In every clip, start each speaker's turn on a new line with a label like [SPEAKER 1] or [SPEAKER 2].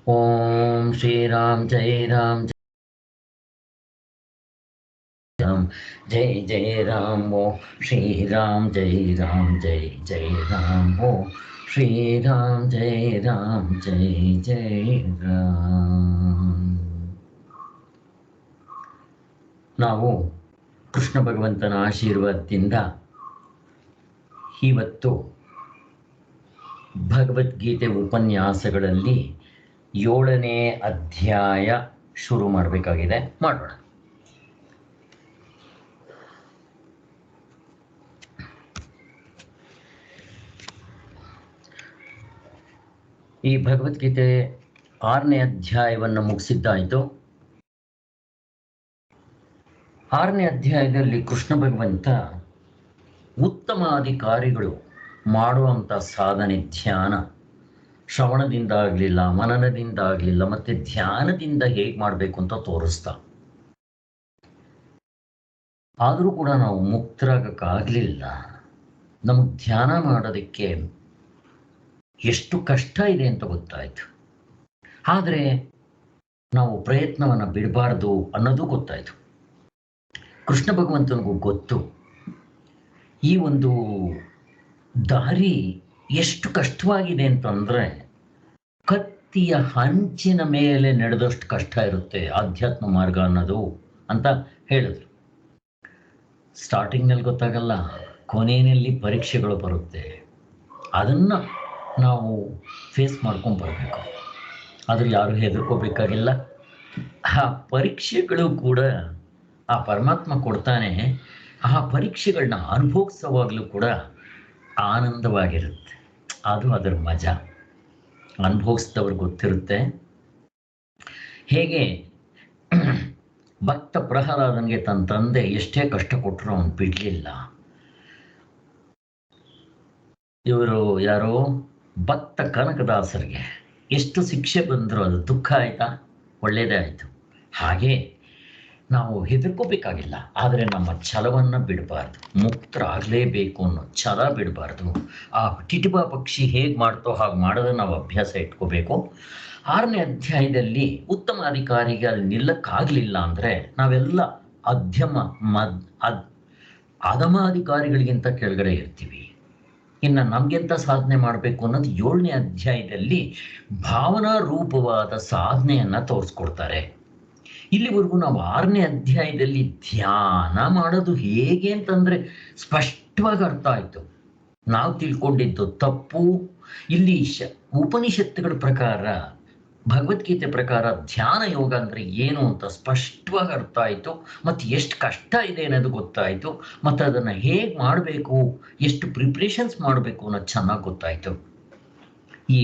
[SPEAKER 1] ओम श्री राम जय राम राम जय जय राम ओ श्री राम जय राम जय जय राम ओ श्री राम जय जय राम. ನಾವು ಕೃಷ್ಣ ಭಗವಂತನ ಆಶೀರ್ವಾದದಿಂದ ಇವತ್ತು ಭಗವದ್ಗೀತೆ ಉಪನ್ಯಾಸಗಳಲ್ಲಿ 7ನೇ ಅಧ್ಯಾಯ ಶುರು ಮಾಡಬೇಕಾಗಿದೆ. ಮಾಡೋಣ. ಈ ಭಗವದ್ಗೀತೆ 6ನೇ ಅಧ್ಯಾಯವನ್ನು ಮುಗಿಸಿದ್ದಾಯಿತು. 6ನೇ ಅಧ್ಯಾಯದಲ್ಲಿ ಕೃಷ್ಣ ಭಗವಂತ ಉತ್ತಮಾಧಿಕಾರಿಗಳು ಮಾಡುವಂಥ ಸಾಧನೆ, ಧ್ಯಾನ, ಶ್ರವಣದಿಂದ ಆಗಲಿಲ್ಲ, ಮನನದಿಂದ ಆಗಲಿಲ್ಲ, ಮತ್ತೆ ಧ್ಯಾನದಿಂದ ಹೇಗೆ ಮಾಡಬೇಕು ಅಂತ ತೋರಿಸ್ತಾ. ಆದರೂ ಕೂಡ ನಾವು ಮುಕ್ತರಾಗಕ್ಕಾಗಲಿಲ್ಲ. ನಮಗೆ ಧ್ಯಾನ ಮಾಡೋದಕ್ಕೆ ಎಷ್ಟು ಕಷ್ಟ ಇದೆ ಅಂತ ಗೊತ್ತಾಯಿತು. ಆದರೆ ನಾವು ಪ್ರಯತ್ನವನ್ನು ಬಿಡಬಾರ್ದು ಅನ್ನೋದು ಗೊತ್ತಾಯಿತು. ಕೃಷ್ಣ ಭಗವಂತನಿಗೂ ಗೊತ್ತು ಈ ಒಂದು ದಾರಿ ಎಷ್ಟು ಕಷ್ಟವಾಗಿದೆ ಅಂತಂದರೆ, ಕತ್ತಿಯ ಹಂಚಿನ ಮೇಲೆ ನಡೆದಷ್ಟು ಕಷ್ಟ ಇರುತ್ತೆ ಆಧ್ಯಾತ್ಮ ಮಾರ್ಗ ಅನ್ನೋದು ಅಂತ ಹೇಳಿದ್ರು. ಸ್ಟಾರ್ಟಿಂಗ್ನಲ್ಲಿ ಗೊತ್ತಾಗಲ್ಲ, ಕೊನೆಯಲ್ಲಿ ಪರೀಕ್ಷೆಗಳು ಬರುತ್ತೆ. ಅದನ್ನು ನಾವು ಫೇಸ್ ಮಾಡ್ಕೊಂಡು ಬರಬೇಕು. ಆದರೂ ಯಾರು ಹೆದರ್ಕೋಬೇಕಾಗಿಲ್ಲ. ಆ ಪರೀಕ್ಷೆಗಳು ಕೂಡ ಆ ಪರಮಾತ್ಮ ಕೊಡ್ತಾನೆ. ಆ ಪರೀಕ್ಷೆಗಳನ್ನ ಅನುಭವಿಸೋವಾಗಲೂ ಕೂಡ ಆನಂದವಾಗಿರುತ್ತೆ. ಅದು ಅದರ ಮಜಾ. ಅನುಭವಿಸಿದವ್ರಿಗೆ ಗೊತ್ತಿರುತ್ತೆ. ಹೇಗೆ ಭಕ್ತ ಪ್ರಹ್ಲಾದನಿಗೆ ತನ್ನ ತಂದೆ ಎಷ್ಟೇ ಕಷ್ಟ ಕೊಟ್ಟರು ಅವನು ಬಿಡಲಿಲ್ಲ. ಇವರು ಯಾರೋ ಭಕ್ತ ಕನಕದಾಸರಿಗೆ ಎಷ್ಟು ಶಿಕ್ಷೆ ಬಂದರೂ ಅದು ದುಃಖ ಆಯಿತಾ? ಒಳ್ಳೆಯದೇ ಆಯಿತು. ಹಾಗೆ ನಾವು ಹೆದರ್ಕೋಬೇಕಾಗಿಲ್ಲ. ಆದರೆ ನಮ್ಮ ಛಲವನ್ನು ಬಿಡಬಾರ್ದು. ಮುಕ್ತರಾಗಲೇಬೇಕು ಅನ್ನೋ ಛಲ ಬಿಡಬಾರ್ದು. ಆ ಟಿಟಿಬಾ ಪಕ್ಷಿ ಹೇಗೆ ಮಾಡ್ತೋ ಹಾಗೆ ಮಾಡೋದನ್ನು ನಾವು ಅಭ್ಯಾಸ ಇಟ್ಕೋಬೇಕು. 6ನೇ ಅಧ್ಯಾಯದಲ್ಲಿ ಉತ್ತಮ ಅಧಿಕಾರಿಗೆ ಅಲ್ಲಿ ನಿಲ್ಲಕ್ಕಾಗಲಿಲ್ಲ ಅಂದರೆ ನಾವೆಲ್ಲ ಅಧಮಾಧಿಕಾರಿಗಳಿಗಿಂತ ಕೆಳಗಡೆ ಇರ್ತೀವಿ. ಇನ್ನು ನಮಗೆಂತ ಸಾಧನೆ ಮಾಡಬೇಕು ಅನ್ನೋದು 7ನೇ ಅಧ್ಯಾಯದಲ್ಲಿ ಭಾವನಾ ರೂಪವಾದ ಸಾಧನೆಯನ್ನು ತೋರಿಸ್ಕೊಡ್ತಾರೆ. ಇಲ್ಲಿವರೆಗೂ ನಾವು 6ನೇ ಅಧ್ಯಾಯದಲ್ಲಿ ಧ್ಯಾನ ಮಾಡೋದು ಹೇಗೆ ಅಂತಂದರೆ ಸ್ಪಷ್ಟವಾಗಿ ಅರ್ಥ ಆಯಿತು. ನಾವು ತಿಳ್ಕೊಂಡಿದ್ದು ತಪ್ಪು. ಇಲ್ಲಿ ಉಪನಿಷತ್ತುಗಳ ಪ್ರಕಾರ, ಭಗವದ್ಗೀತೆ ಪ್ರಕಾರ ಧ್ಯಾನ ಯೋಗ ಅಂದರೆ ಏನು ಅಂತ ಸ್ಪಷ್ಟವಾಗಿ ಅರ್ಥ ಆಯಿತು. ಮತ್ತು ಎಷ್ಟು ಕಷ್ಟ ಇದೆ ಅನ್ನೋದು ಗೊತ್ತಾಯಿತು. ಮತ್ತು ಅದನ್ನು ಹೇಗೆ ಮಾಡಬೇಕು, ಎಷ್ಟು ಪ್ರಿಪ್ರೇಷನ್ಸ್ ಮಾಡಬೇಕು ಅನ್ನೋದು ಚೆನ್ನಾಗಿ ಗೊತ್ತಾಯಿತು.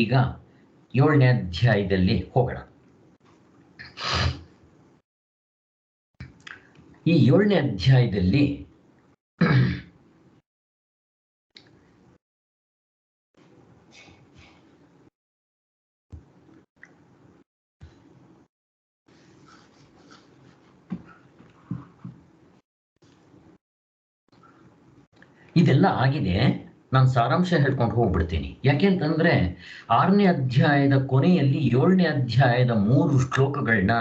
[SPEAKER 1] ಈಗ 7ನೇ ಅಧ್ಯಾಯದಲ್ಲಿ ಹೋಗೋಣ. ಈ 7ನೇ ಅಧ್ಯಾಯದಲ್ಲಿ ಇದೆಲ್ಲ ಆಗಿದೆ. ನಾನು ಸಾರಾಂಶ ಹೇಳ್ಕೊಂಡು ಹೋಗ್ಬಿಡ್ತೀನಿ. ಯಾಕೆಂತಂದರೆ 6ನೇ ಅಧ್ಯಾಯದ ಕೊನೆಯಲ್ಲಿ 7ನೇ ಅಧ್ಯಾಯದ 3 ಶ್ಲೋಕಗಳನ್ನ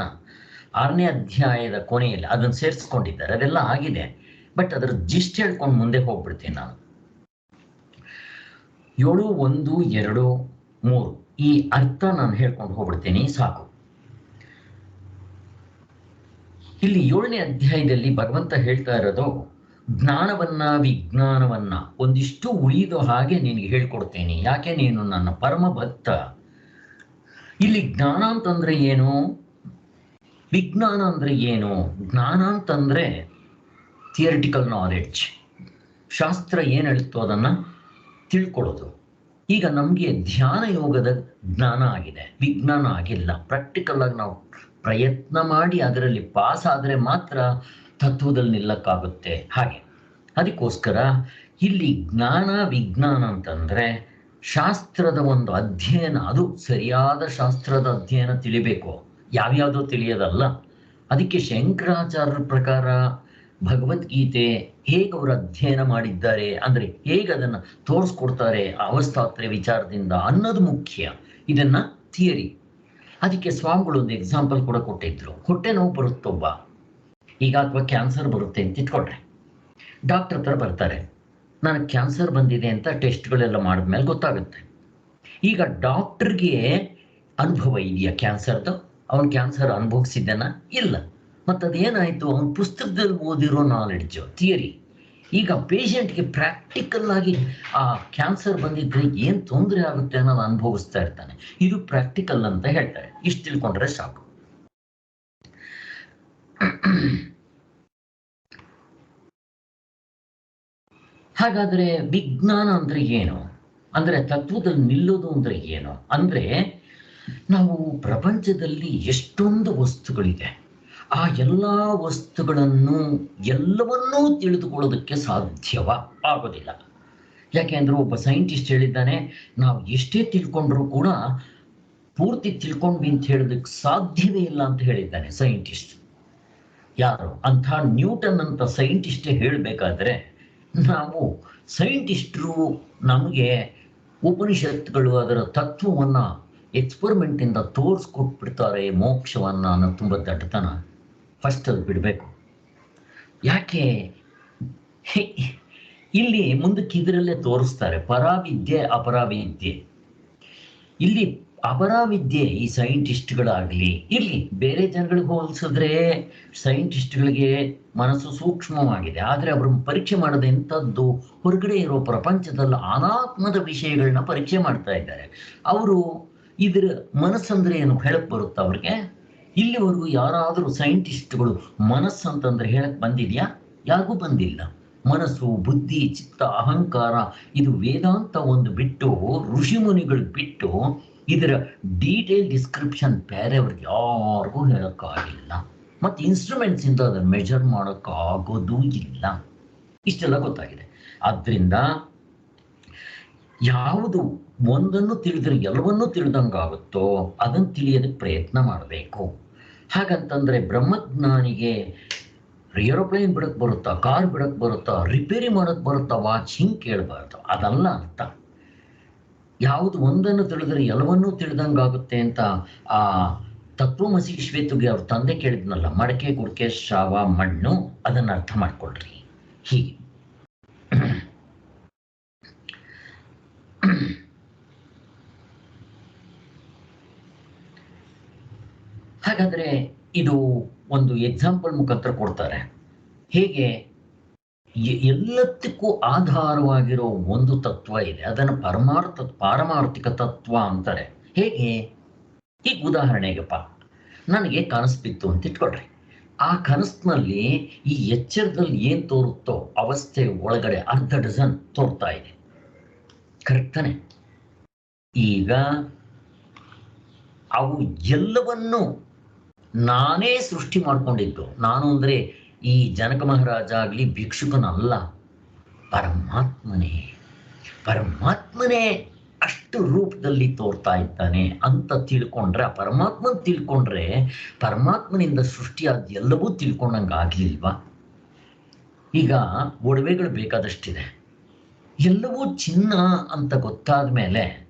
[SPEAKER 1] 6ನೇ ಅಧ್ಯಾಯದ ಕೊನೆಯಲ್ಲಿ ಅದನ್ನು ಸೇರಿಸ್ಕೊಂಡಿದ್ದಾರೆ. ಅದೆಲ್ಲ ಆಗಿದೆ. ಬಟ್ ಅದರ ಜಿಸ್ಟ್ ಹೇಳ್ಕೊಂಡು ಮುಂದೆ ಹೋಗ್ಬಿಡ್ತೀನಿ ನಾನು. 7, 1, 2, 3 ಈ ಅರ್ಥ ನಾನು ಹೇಳ್ಕೊಂಡು ಹೋಗ್ಬಿಡ್ತೀನಿ, ಸಾಕು. ಇಲ್ಲಿ 7ನೇ ಅಧ್ಯಾಯದಲ್ಲಿ ಭಗವಂತ ಹೇಳ್ತಾ ಇರೋದು, ಜ್ಞಾನವನ್ನ ವಿಜ್ಞಾನವನ್ನ ಒಂದಿಷ್ಟು ಉಳಿದು ಹಾಗೆ ನಿನಗೆ ಹೇಳ್ಕೊಡ್ತೇನೆ, ಯಾಕೆ ನೀನು ನನ್ನ ಪರಮ ಭಕ್ತ. ಇಲ್ಲಿ ಜ್ಞಾನ ಅಂತಂದ್ರೆ ಏನು, ವಿಜ್ಞಾನ ಅಂದ್ರೆ ಏನು? ಜ್ಞಾನ ಅಂತಂದ್ರೆ ಥಿಯರಿಟಿಕಲ್ ನಾಲೆಡ್ಜ್, ಶಾಸ್ತ್ರ ಏನು ಹೇಳುತ್ತೋ ಅದನ್ನು ತಿಳ್ಕೊಳ್ಳೋದು. ಈಗ ನಮಗೆ ಧ್ಯಾನ ಯೋಗದ ಜ್ಞಾನ ಆಗಿದೆ, ವಿಜ್ಞಾನ ಆಗಿಲ್ಲ. ಪ್ರಾಕ್ಟಿಕಲ್ ಆಗಿ ನಾವು ಪ್ರಯತ್ನ ಮಾಡಿ ಅದರಲ್ಲಿ ಪಾಸ್ ಆದರೆ ಮಾತ್ರ ತತ್ವದಲ್ಲಿ ನಿಲ್ಲಕ್ಕಾಗುತ್ತೆ. ಹಾಗೆ ಅದಕ್ಕೋಸ್ಕರ ಇಲ್ಲಿ ಜ್ಞಾನ ವಿಜ್ಞಾನ ಅಂತಂದರೆ ಶಾಸ್ತ್ರದ ಒಂದು ಅಧ್ಯಯನ, ಅದು ಸರಿಯಾದ ಶಾಸ್ತ್ರದ ಅಧ್ಯಯನ ತಿಳಿಬೇಕು, ಯಾವ್ಯಾವುದೋ ತಿಳಿಯೋದಲ್ಲ. ಅದಕ್ಕೆ ಶಂಕರಾಚಾರ್ಯರ ಪ್ರಕಾರ ಭಗವದ್ಗೀತೆ ಹೇಗೆ ಅವರು ಅಧ್ಯಯನ ಮಾಡಿದ್ದಾರೆ ಅಂದರೆ ಹೇಗೆ ಅದನ್ನು ತೋರಿಸ್ಕೊಡ್ತಾರೆ ಅವಸ್ಥಾತ್ರೆ ವಿಚಾರದಿಂದ ಅನ್ನೋದು ಮುಖ್ಯ. ಇದನ್ನು ಥಿಯರಿ ಅದಕ್ಕೆ ಸ್ವಾಮಿಗಳು ಒಂದು ಎಕ್ಸಾಂಪಲ್ ಕೂಡ ಕೊಟ್ಟಿದ್ರು. ಹೊಟ್ಟೆ ನೋವು ಬರುತ್ತೊಬ್ಬ ಈಗ, ಅಥವಾ ಕ್ಯಾನ್ಸರ್ ಬರುತ್ತೆ ಅಂತ ಇಟ್ಕೊಂಡ್ರೆ, ಡಾಕ್ಟರ್ ಹತ್ರ ಬರ್ತಾರೆ, ನನಗೆ ಕ್ಯಾನ್ಸರ್ ಬಂದಿದೆ ಅಂತ ಟೆಸ್ಟ್ಗಳೆಲ್ಲ ಮಾಡಿದ್ಮೇಲೆ ಗೊತ್ತಾಗುತ್ತೆ. ಈಗ ಡಾಕ್ಟರ್ಗೆ ಅನುಭವ ಇದೆಯಾ ಕ್ಯಾನ್ಸರ್ದು? ಅವನು ಕ್ಯಾನ್ಸರ್ ಅನುಭವಿಸಿದ್ದಾನ? ಇಲ್ಲ. ಮತ್ತು ಅದೇನಾಯಿತು, ಅವನ ಪುಸ್ತಕದಲ್ಲಿ ಓದಿರೋ ನಾಲೆಡ್ಜು, ಥಿಯರಿ. ಈಗ ಪೇಷಂಟ್ಗೆ ಪ್ರಾಕ್ಟಿಕಲ್ ಆಗಿ ಆ ಕ್ಯಾನ್ಸರ್ ಬಂದಿದ್ರೆ ಏನು ತೊಂದರೆ ಆಗುತ್ತೆ ಅನ್ನೋದು ಅನುಭವಿಸ್ತಾ ಇರ್ತಾನೆ. ಇದು ಪ್ರಾಕ್ಟಿಕಲ್ ಅಂತ ಹೇಳ್ತಾರೆ. ಇಷ್ಟು ತಿಳ್ಕೊಂಡ್ರೆ ಸಾಕು. ಹಾಗಾದ್ರೆ ವಿಜ್ಞಾನ ಅಂದ್ರೆ ಏನು? ಅಂದ್ರೆ ತತ್ವದಲ್ಲಿ ನಿಲ್ಲೋದು ಅಂದ್ರೆ ಏನು? ಅಂದ್ರೆ ನಾವು ಪ್ರಪಂಚದಲ್ಲಿ ಎಷ್ಟೊಂದು ವಸ್ತುಗಳಿದೆ, ಆ ಎಲ್ಲ ವಸ್ತುಗಳನ್ನು ಎಲ್ಲವನ್ನೂ ತಿಳಿದುಕೊಳ್ಳೋದಕ್ಕೆ ಸಾಧ್ಯವ ಆಗೋದಿಲ್ಲ. ಯಾಕೆಂದ್ರೆ ಒಬ್ಬ ಸೈಂಟಿಸ್ಟ್ ಹೇಳಿದ್ದಾನೆ, ನಾವು ಎಷ್ಟೇ ತಿಳ್ಕೊಂಡ್ರೂ ಕೂಡ ಪೂರ್ತಿ ತಿಳ್ಕೊಂಡ್ವಿ ಅಂತ ಹೇಳೋದಕ್ಕೆ ಸಾಧ್ಯವೇ ಇಲ್ಲ ಅಂತ ಹೇಳಿದ್ದಾನೆ ಸೈಂಟಿಸ್ಟ್. ಯಾರು? ಅಂಥ ನ್ಯೂಟನ್ ಅಂತ ಸೈಂಟಿಸ್ಟೇ ಹೇಳಬೇಕಾದ್ರೆ, ನಾವು ಸೈಂಟಿಸ್ಟರು ನಮಗೆ ಉಪನಿಷತ್ತುಗಳು ಅದರ ತತ್ವವನ್ನು ಎಕ್ಸ್ಪರಿಮೆಂಟಿಂದ ತೋರಿಸ್ಕೊಟ್ಬಿಡ್ತಾರೆ ಮೋಕ್ಷವನ್ನು ಅನ್ನೋ ತುಂಬ ದಡ್ಡತನ. ಫಸ್ಟ್ ಅದು ಬಿಡಬೇಕು. ಯಾಕೆ ಇಲ್ಲಿ ಮುಂದಕ್ಕೆ ಇದರಲ್ಲೇ ತೋರಿಸ್ತಾರೆ ಪರಾವಿದ್ಯೆ ಅಪರಾವಿದ್ಯೆ. ಇಲ್ಲಿ ಅಪರಾವಿದ್ಯೆ ಈ ಸೈಂಟಿಸ್ಟ್ಗಳಾಗಲಿ ಇರಲಿ, ಬೇರೆ ಜನಗಳಿಗೆ ಹೋಲಿಸಿದ್ರೆ ಸೈಂಟಿಸ್ಟ್ಗಳಿಗೆ ಮನಸ್ಸು ಸೂಕ್ಷ್ಮವಾಗಿದೆ. ಆದರೆ ಅವರು ಪರೀಕ್ಷೆ ಮಾಡೋದು ಎಂಥದ್ದು, ಹೊರಗಡೆ ಇರೋ ಪ್ರಪಂಚದಲ್ಲಿ ಅನಾತ್ಮದ ವಿಷಯಗಳನ್ನ ಪರೀಕ್ಷೆ ಮಾಡ್ತಾ ಇದ್ದಾರೆ. ಅವರು ಇದರ ಮನಸ್ಸಂದ್ರೆ ಏನು ಹೇಳಕ್ ಬರುತ್ತಾ ಅವ್ರಿಗೆ? ಇಲ್ಲಿವರೆಗೂ ಯಾರಾದರೂ ಸೈಂಟಿಸ್ಟ್ಗಳು ಮನಸ್ಸಂತಂದ್ರೆ ಹೇಳಕ್ ಬಂದಿದ್ಯಾ? ಯಾರಿಗೂ ಬಂದಿಲ್ಲ. ಮನಸ್ಸು, ಬುದ್ಧಿ, ಚಿತ್ತ, ಅಹಂಕಾರ, ಇದು ವೇದಾಂತ ಒಂದು ಬಿಟ್ಟು, ಋಷಿಮುನಿಗಳು ಬಿಟ್ಟು ಇದರ ಡೀಟೇಲ್ ಡಿಸ್ಕ್ರಿಪ್ಷನ್ ಬೇರೆಯವ್ರಿಗೆ ಯಾರಿಗೂ ಹೇಳೋಕ್ಕಾಗಿಲ್ಲ. ಮತ್ತು ಇನ್ಸ್ಟ್ರೂಮೆಂಟ್ಸ್ ಇಂದ ಅದನ್ನು ಮೆಜರ್ ಮಾಡೋಕ್ಕಾಗೋದೂ ಇಲ್ಲ. ಇಷ್ಟೆಲ್ಲ ಗೊತ್ತಾಗಿದೆ. ಆದ್ದರಿಂದ ಯಾವುದು ಒಂದನ್ನು ತಿಳಿದ್ರೆ ಎಲ್ಲವನ್ನೂ ತಿಳಿದಂಗಾಗುತ್ತೋ ಅದನ್ನು ತಿಳಿಯೋದಕ್ಕೆ ಪ್ರಯತ್ನ ಮಾಡಬೇಕು. ಹಾಗಂತಂದ್ರೆ ಬ್ರಹ್ಮಜ್ಞಾನಿಗೆ ಏರೋಪ್ಲೇನ್ ಬಿಡಕ್ ಬರುತ್ತಾ, ಕಾರ್ ಬಿಡಕ್ ಬರುತ್ತಾ, ರಿಪೇರಿ ಮಾಡಕ್ ಬರುತ್ತಾ, ವಾಚ್, ಹಿಂಗೆ ಕೇಳಬಾರ್ದು. ಅದಲ್ಲ ಅರ್ಥ. ಯಾವುದು ಒಂದನ್ನು ತಿಳಿದ್ರೆ ಎಲ್ಲವನ್ನೂ ತಿಳಿದಂಗಾಗುತ್ತೆ ಅಂತ ಆ ತತ್ವಮಸಿ ಶ್ವೇತುಗೆ ಅವ್ರ ತಂದೆ ಕೇಳಿದ್ನಲ್ಲ, ಮಡಕೆ, ಗುಡ್ಕೆ, ಶಾವ, ಮಣ್ಣು, ಅದನ್ನು ಅರ್ಥ ಮಾಡ್ಕೊಳ್ರಿ. ಹೀಗೆ ಹಾಗಾದ್ರೆ ಇದು ಒಂದು ಎಕ್ಸಾಂಪಲ್ ಮುಖಾಂತರ ಕೊಡ್ತಾರೆ. ಹೇಗೆ ಎಲ್ಲದಕ್ಕೂ ಆಧಾರವಾಗಿರೋ ಒಂದು ತತ್ವ ಇದೆ, ಅದನ್ನು ಪಾರಮಾರ್ಥಿಕ ತತ್ವ ಅಂತಾರೆ. ಹೇಗೆ? ಈಗ ಉದಾಹರಣೆಗಪ್ಪ, ನನಗೆ ಕನಸು ಬಿತ್ತು ಅಂತ ಇಟ್ಕೊಳ್ರಿ. ಆ ಕನಸಿನಲ್ಲಿ ಈ ಎಚ್ಚರದಲ್ಲಿ ಏನು ತೋರುತ್ತೋ ಅವಸ್ಥೆ ಒಳಗಡೆ ಅರ್ಧ ಡಜನ್ ತೋರ್ತಾ ಇದೆ. ಕರೆಕ್ಟಾನೆ? ಈಗ ಅವು ಎಲ್ಲವನ್ನೂ ನಾನೇ ಸೃಷ್ಟಿ ಮಾಡ್ಕೊಂಡಿದ್ದು. ನಾನು ಅಂದರೆ ಈ ಜನಕ ಮಹಾರಾಜ ಆಗಲಿ ಭಿಕ್ಷುಕನಲ್ಲ, ಪರಮಾತ್ಮನೇ ಅಷ್ಟು ರೂಪದಲ್ಲಿ ತೋರ್ತಾ ಇದ್ದಾನೆ ಅಂತ ತಿಳ್ಕೊಂಡ್ರೆ, ಆ ಪರಮಾತ್ಮನ ತಿಳ್ಕೊಂಡ್ರೆ ಪರಮಾತ್ಮನಿಂದ ಸೃಷ್ಟಿಯಾದ ಎಲ್ಲವೂ ತಿಳ್ಕೊಂಡಂಗೆ ಆಗ್ಲಿಲ್ವಾ? ಈಗ ಒಡವೆಗಳು ಬೇಕಾದಷ್ಟಿದೆ, ಎಲ್ಲವೂ ಚಿನ್ನ ಅಂತ ಗೊತ್ತಾದ ಮೇಲೆ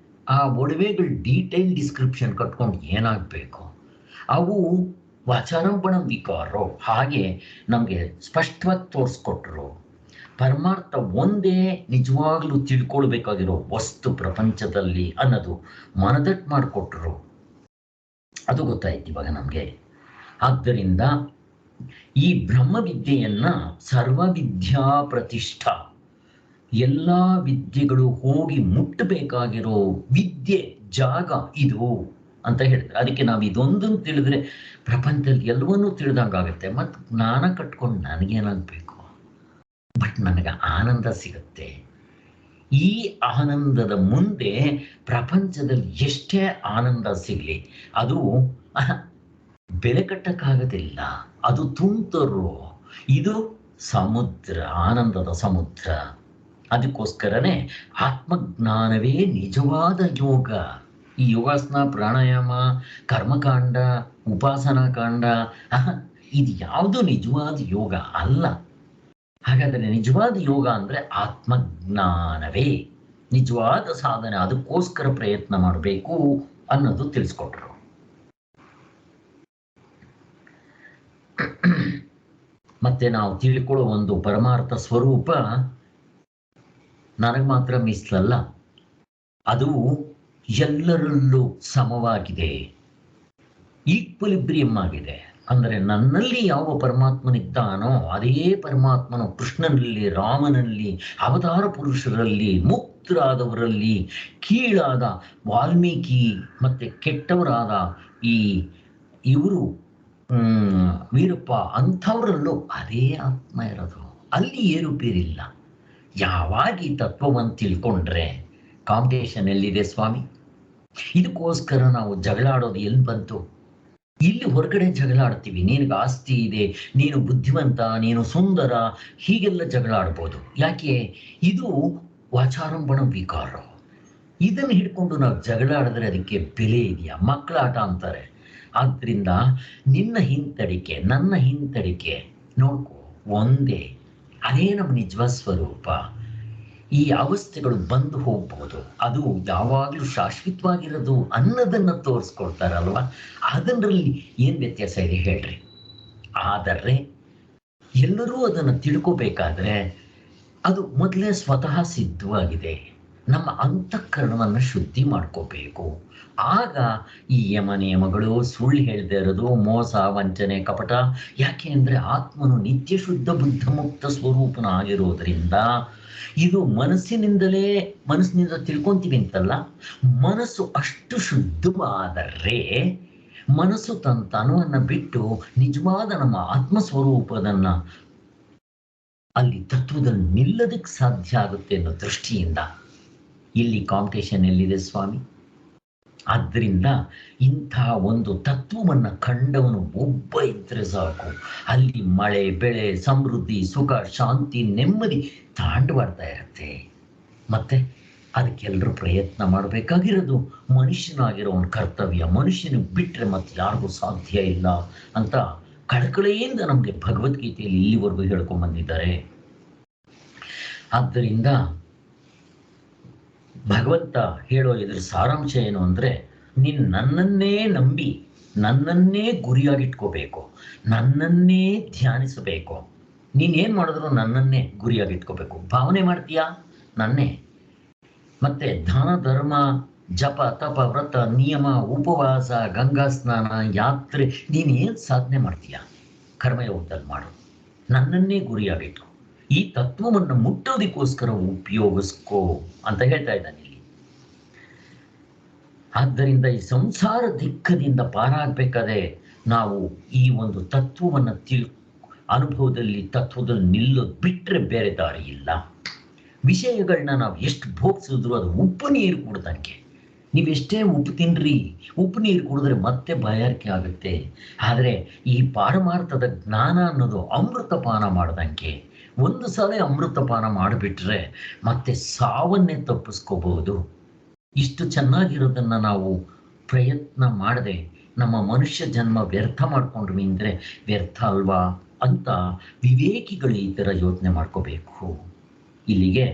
[SPEAKER 1] ಆ ಒಡವೆಗಳ ಡೀಟೇಲ್ ಡಿಸ್ಕ್ರಿಪ್ಷನ್ ಕಟ್ಕೊಂಡು ಏನಾಗಬೇಕು? ಅವು ವಾಚಾರಂಭಣ ವಿಕಾರೋ ಹಾಗೆ ನಮಗೆ ಸ್ಪಷ್ಟವಾಗಿ ತೋರಿಸ್ಕೊಟ್ರು. ಪರಮಾರ್ಥ ಒಂದೇ ನಿಜವಾಗ್ಲೂ ತಿಳ್ಕೊಳ್ಬೇಕಾಗಿರೋ ವಸ್ತು ಪ್ರಪಂಚದಲ್ಲಿ ಅನ್ನೋದು ಮನದಟ್ಟು ಮಾಡಿಕೊಟ್ರು. ಅದು ಗೊತ್ತಾಯ್ತು ಇವಾಗ ನಮಗೆ. ಆದ್ದರಿಂದ ಈ ಬ್ರಹ್ಮವಿದ್ಯೆಯನ್ನ ಸರ್ವವಿದ್ಯಾ ಪ್ರತಿಷ್ಠಾ, ಎಲ್ಲ ವಿದ್ಯೆಗಳು ಹೋಗಿ ಮುಟ್ಟಬೇಕಾಗಿರೋ ವಿದ್ಯೆ ಜಾಗ ಇದು ಅಂತ ಹೇಳಿದ್ರೆ, ಅದಕ್ಕೆ ನಾವು ಇದೊಂದನ್ನು ತಿಳಿದ್ರೆ ಪ್ರಪಂಚದಲ್ಲಿ ಎಲ್ಲವನ್ನೂ ತಿಳಿದಂಗಾಗುತ್ತೆ. ಮತ್ತು ಜ್ಞಾನ ಕಟ್ಕೊಂಡು ನನಗೇನಾಗಬೇಕು? ಬಟ್ ನನಗೆ ಆನಂದ ಸಿಗುತ್ತೆ. ಈ ಆನಂದದ ಮುಂದೆ ಪ್ರಪಂಚದಲ್ಲಿ ಎಷ್ಟೇ ಆನಂದ ಸಿಗಲಿ ಅದು ಬೆಲೆ ಕಟ್ಟಕ್ಕಾಗೋದಿಲ್ಲ. ಅದು ತುಂತರು, ಇದು ಸಮುದ್ರ, ಆನಂದದ ಸಮುದ್ರ. ಅದಕ್ಕೋಸ್ಕರನೇ ಆತ್ಮಜ್ಞಾನವೇ ನಿಜವಾದ ಯೋಗ. ಈ ಯೋಗಾಸನ, ಪ್ರಾಣಾಯಾಮ, ಕರ್ಮಕಾಂಡ, ಉಪಾಸನಾ ಕಾಂಡ, ಇದು ಯಾವುದು ನಿಜವಾದ ಯೋಗ ಅಲ್ಲ. ಹಾಗಾದರೆ ನಿಜವಾದ ಯೋಗ ಅಂದರೆ ಆತ್ಮಜ್ಞಾನವೇ ನಿಜವಾದ ಸಾಧನೆ. ಅದಕ್ಕೋಸ್ಕರ ಪ್ರಯತ್ನ ಮಾಡಬೇಕು ಅನ್ನೋದು ತಿಳಿಸ್ಕೊಟ್ರು. ಮತ್ತೆ ನಾವು ತಿಳ್ಕೊಳ್ಳೋ ಒಂದು ಪರಮಾರ್ಥ ಸ್ವರೂಪ ನನಗೆ ಮಾತ್ರ ಮೀಸಲಲ್ಲ, ಅದು ಎಲ್ಲರಲ್ಲೂ ಸಮವಾಗಿದೆ, ಈಕ್ವಲಿಬ್ರಿಯಂ ಆಗಿದೆ. ಅಂದರೆ ನನ್ನಲ್ಲಿ ಯಾವ ಪರಮಾತ್ಮನಿದ್ದಾನೋ ಅದೇ ಪರಮಾತ್ಮನು ಕೃಷ್ಣನಲ್ಲಿ, ರಾಮನಲ್ಲಿ, ಅವತಾರ ಪುರುಷರಲ್ಲಿ, ಮುಕ್ತರಾದವರಲ್ಲಿ, ಕೀಳಾದ ವಾಲ್ಮೀಕಿ ಮತ್ತೆ ಕೆಟ್ಟವರಾದ ಈ ಇವರು ವೀರಪ್ಪ ಅಂಥವರಲ್ಲೂ ಅದೇ ಆತ್ಮ ಇರೋದು. ಅಲ್ಲಿ ಏರುಪೇರಿಲ್ಲ. ಯಾವಾಗ ಈ ತತ್ವವನ್ನು ತಿಳ್ಕೊಂಡ್ರೆ ಕಾಂಪಿಟೇಷನ್ ಎಲ್ಲಿದೆ ಸ್ವಾಮಿ? ಇದಕ್ಕೋಸ್ಕರ ನಾವು ಜಗಳಾಡೋದು ಎಲ್ಲಿ ಬಂತು? ಇಲ್ಲಿ ಹೊರಗಡೆ ಜಗಳ ಆಡ್ತೀವಿ. ನಿನಗೆ ಆಸ್ತಿ ಇದೆ, ನೀನು ಬುದ್ಧಿವಂತ, ನೀನು ಸುಂದರ, ಹೀಗೆಲ್ಲ ಜಗಳ ಆಡ್ಬೋದು. ಯಾಕೆ? ಇದು ವಾಚಾರಂಭಣ ವಿಕಾರ. ಇದನ್ನು ಹಿಡ್ಕೊಂಡು ನಾವು ಜಗಳ ಆಡಿದ್ರೆ ಅದಕ್ಕೆ ಬೆಲೆ ಇದೆಯಾ? ಮಕ್ಕಳ ಆಟ ಅಂತಾರೆ. ಆದ್ರಿಂದ ನಿನ್ನ ಹಿಂತಡಿಕೆ, ನನ್ನ ಹಿಂತಡಿಕೆ ನೋಡ್ಕೊ, ಒಂದೇ. ಅದೇ ನಮ್ಮ ನಿಜ ಸ್ವರೂಪ. ಈ ಅವಸ್ಥೆಗಳು ಬಂದು ಹೋಗ್ಬೋದು, ಅದು ಯಾವಾಗಲೂ ಶಾಶ್ವತವಾಗಿರೋದು ಅನ್ನೋದನ್ನು ತೋರಿಸ್ಕೊಡ್ತಾರಲ್ವ, ಅದರಲ್ಲಿ ಏನು ವ್ಯತ್ಯಾಸ ಇದೆ ಹೇಳ್ರಿ? ಆದರೆ ಎಲ್ಲರೂ ಅದನ್ನು ತಿಳ್ಕೋಬೇಕಾದ್ರೆ ಅದು ಮೊದಲೇ ಸ್ವತಃ ಸಿದ್ಧವಾಗಿದೆ. ನಮ್ಮ ಅಂತಃಕರಣವನ್ನು ಶುದ್ಧಿ ಮಾಡ್ಕೋಬೇಕು. ಆಗ ಈ ಯಮ ನಿಯಮಗಳು, ಸುಳ್ಳು ಹೇಳದೆ ಇರೋದು, ಮೋಸ, ವಂಚನೆ, ಕಪಟ, ಯಾಕೆ ಅಂದರೆ ಆತ್ಮನು ನಿತ್ಯ ಶುದ್ಧ ಬುದ್ಧ ಮುಕ್ತ ಸ್ವರೂಪನ ಆಗಿರೋದ್ರಿಂದ ಇದು ಮನಸ್ಸಿನಿಂದ ತಿಳ್ಕೊಂತೀವಿ ಅಂತಲ್ಲ, ಮನಸ್ಸು ಅಷ್ಟು ಶುದ್ಧವಾದರೆ ಮನಸ್ಸು ತನ್ನ ತನುವನ್ನು ಬಿಟ್ಟು ನಿಜವಾದ ನಮ್ಮ ಆತ್ಮಸ್ವರೂಪದನ್ನ ಅಲ್ಲಿ ತತ್ವದಲ್ಲಿ ನಿಲ್ಲೋದಕ್ಕೆ ಸಾಧ್ಯ ಆಗುತ್ತೆ ಅನ್ನೋ ದೃಷ್ಟಿಯಿಂದ ಇಲ್ಲಿ ಕಾಂಪಿಟೇಷನ್ ಎಲ್ಲಿದೆ ಸ್ವಾಮಿ? ಆದ್ದರಿಂದ ಇಂತಹ ಒಂದು ತತ್ವವನ್ನು ಕಂಡವನು ಒಬ್ಬ ಇದ್ರೆ ಸಾಕು, ಅಲ್ಲಿ ಮಳೆ, ಬೆಳೆ, ಸಮೃದ್ಧಿ, ಸುಖ, ಶಾಂತಿ, ನೆಮ್ಮದಿ ತಾಂಡವಾಡ್ತಾ ಇರುತ್ತೆ. ಮತ್ತೆ ಅದಕ್ಕೆಲ್ಲರೂ ಪ್ರಯತ್ನ ಮಾಡಬೇಕಾಗಿರೋದು ಮನುಷ್ಯನಾಗಿರೋ ಒಂದು ಕರ್ತವ್ಯ. ಮನುಷ್ಯನಿಗೆ ಬಿಟ್ಟರೆ ಮತ್ತೆ ಯಾರಿಗೂ ಸಾಧ್ಯ ಇಲ್ಲ ಅಂತ ಕಳಕಳಿಯಿಂದ ನಮಗೆ ಭಗವದ್ಗೀತೆಯಲ್ಲಿ ಇಲ್ಲಿವರೆಗೂ ಹೇಳ್ಕೊಂಡ್ ಬಂದಿದ್ದಾರೆ. ಆದ್ದರಿಂದ ಭಗವಂತ ಹೇಳೋ ಇದ್ರ ಸಾರಾಂಶ ಏನು ಅಂದರೆ, ನೀನು ನನ್ನನ್ನೇ ನಂಬಿ ನನ್ನನ್ನೇ ಗುರಿಯಾಗಿಟ್ಕೋಬೇಕು, ನನ್ನನ್ನೇ ಧ್ಯಾನಿಸಬೇಕು. ನೀನೇನು ಮಾಡಿದ್ರು ನನ್ನನ್ನೇ ಗುರಿಯಾಗಿಟ್ಕೋಬೇಕು. ಭಾವನೆ ಮಾಡ್ತೀಯಾ? ನನ್ನೇ. ಮತ್ತೆ ದಾನ, ಧರ್ಮ, ಜಪ, ತಪ, ವ್ರತ, ನಿಯಮ, ಉಪವಾಸ, ಗಂಗಾ ಸ್ನಾನ, ಯಾತ್ರೆ, ನೀನೇನು ಸಾಧನೆ ಮಾಡ್ತೀಯಾ ಕರ್ಮಯೋಗದಲ್ಲಿ ಮಾಡು. ನನ್ನನ್ನೇ ಗುರಿಯಾಗಿಟ್ಕೋ. ಈ ತತ್ವವನ್ನು ಮುಟ್ಟೋದಕ್ಕೋಸ್ಕರ ಉಪಯೋಗಿಸ್ಕೋ ಅಂತ ಹೇಳ್ತಾ ಇದ್ದಾನೆ ಇಲ್ಲಿ. ಆದ್ದರಿಂದ ಈ ಸಂಸಾರ ದಿಕ್ಕದಿಂದ ಪಾರಾಗಬೇಕಾದ್ರೆ ನಾವು ಈ ಒಂದು ತತ್ವವನ್ನು ಅನುಭವದಲ್ಲಿ ತತ್ವದಲ್ಲಿ ನಿಲ್ಲೋದು ಬಿಟ್ಟರೆ ಬೇರೆ ದಾರಿ ಇಲ್ಲ. ವಿಷಯಗಳನ್ನ ನಾವು ಎಷ್ಟು ಭೋಗಿಸಿದ್ರು ಅದು ಉಪ್ಪು ನೀರು ಕುಡ್ದಂಗೆ. ನೀವೆಷ್ಟೇ ಉಪ್ಪು ತಿನ್ರಿ, ಉಪ್ಪು ನೀರು ಕುಡಿದ್ರೆ ಮತ್ತೆ ಬಾಯಾರಿಕೆ ಆಗುತ್ತೆ. ಆದರೆ ಈ ಪಾರಮಾರ್ಥದ ಜ್ಞಾನ ಅನ್ನೋದು ಅಮೃತಪಾನ ಮಾಡ್ದಂಗೆ. ಒಂದು ಸಲ ಅಮೃತಪಾನ ಮಾಡಿಬಿಟ್ರೆ ಮತ್ತೆ ಸಾವನ್ನೇ ತಪ್ಪಿಸ್ಕೋಬಹುದು. ಇಷ್ಟು ಚೆನ್ನಾಗಿರೋದನ್ನ ನಾವು ಪ್ರಯತ್ನ ಮಾಡದೆ ನಮ್ಮ ಮನುಷ್ಯ ಜನ್ಮ ವ್ಯರ್ಥ ಮಾಡ್ಕೊಂಡ್ವಿ ಅಂದರೆ ವ್ಯರ್ಥ ಅಲ್ವಾ ಅಂತ ವಿವೇಕಿಗಳು ಈ ಥರ ಯೋಚನೆ ಮಾಡ್ಕೋಬೇಕು. ಇಲ್ಲಿಗೆ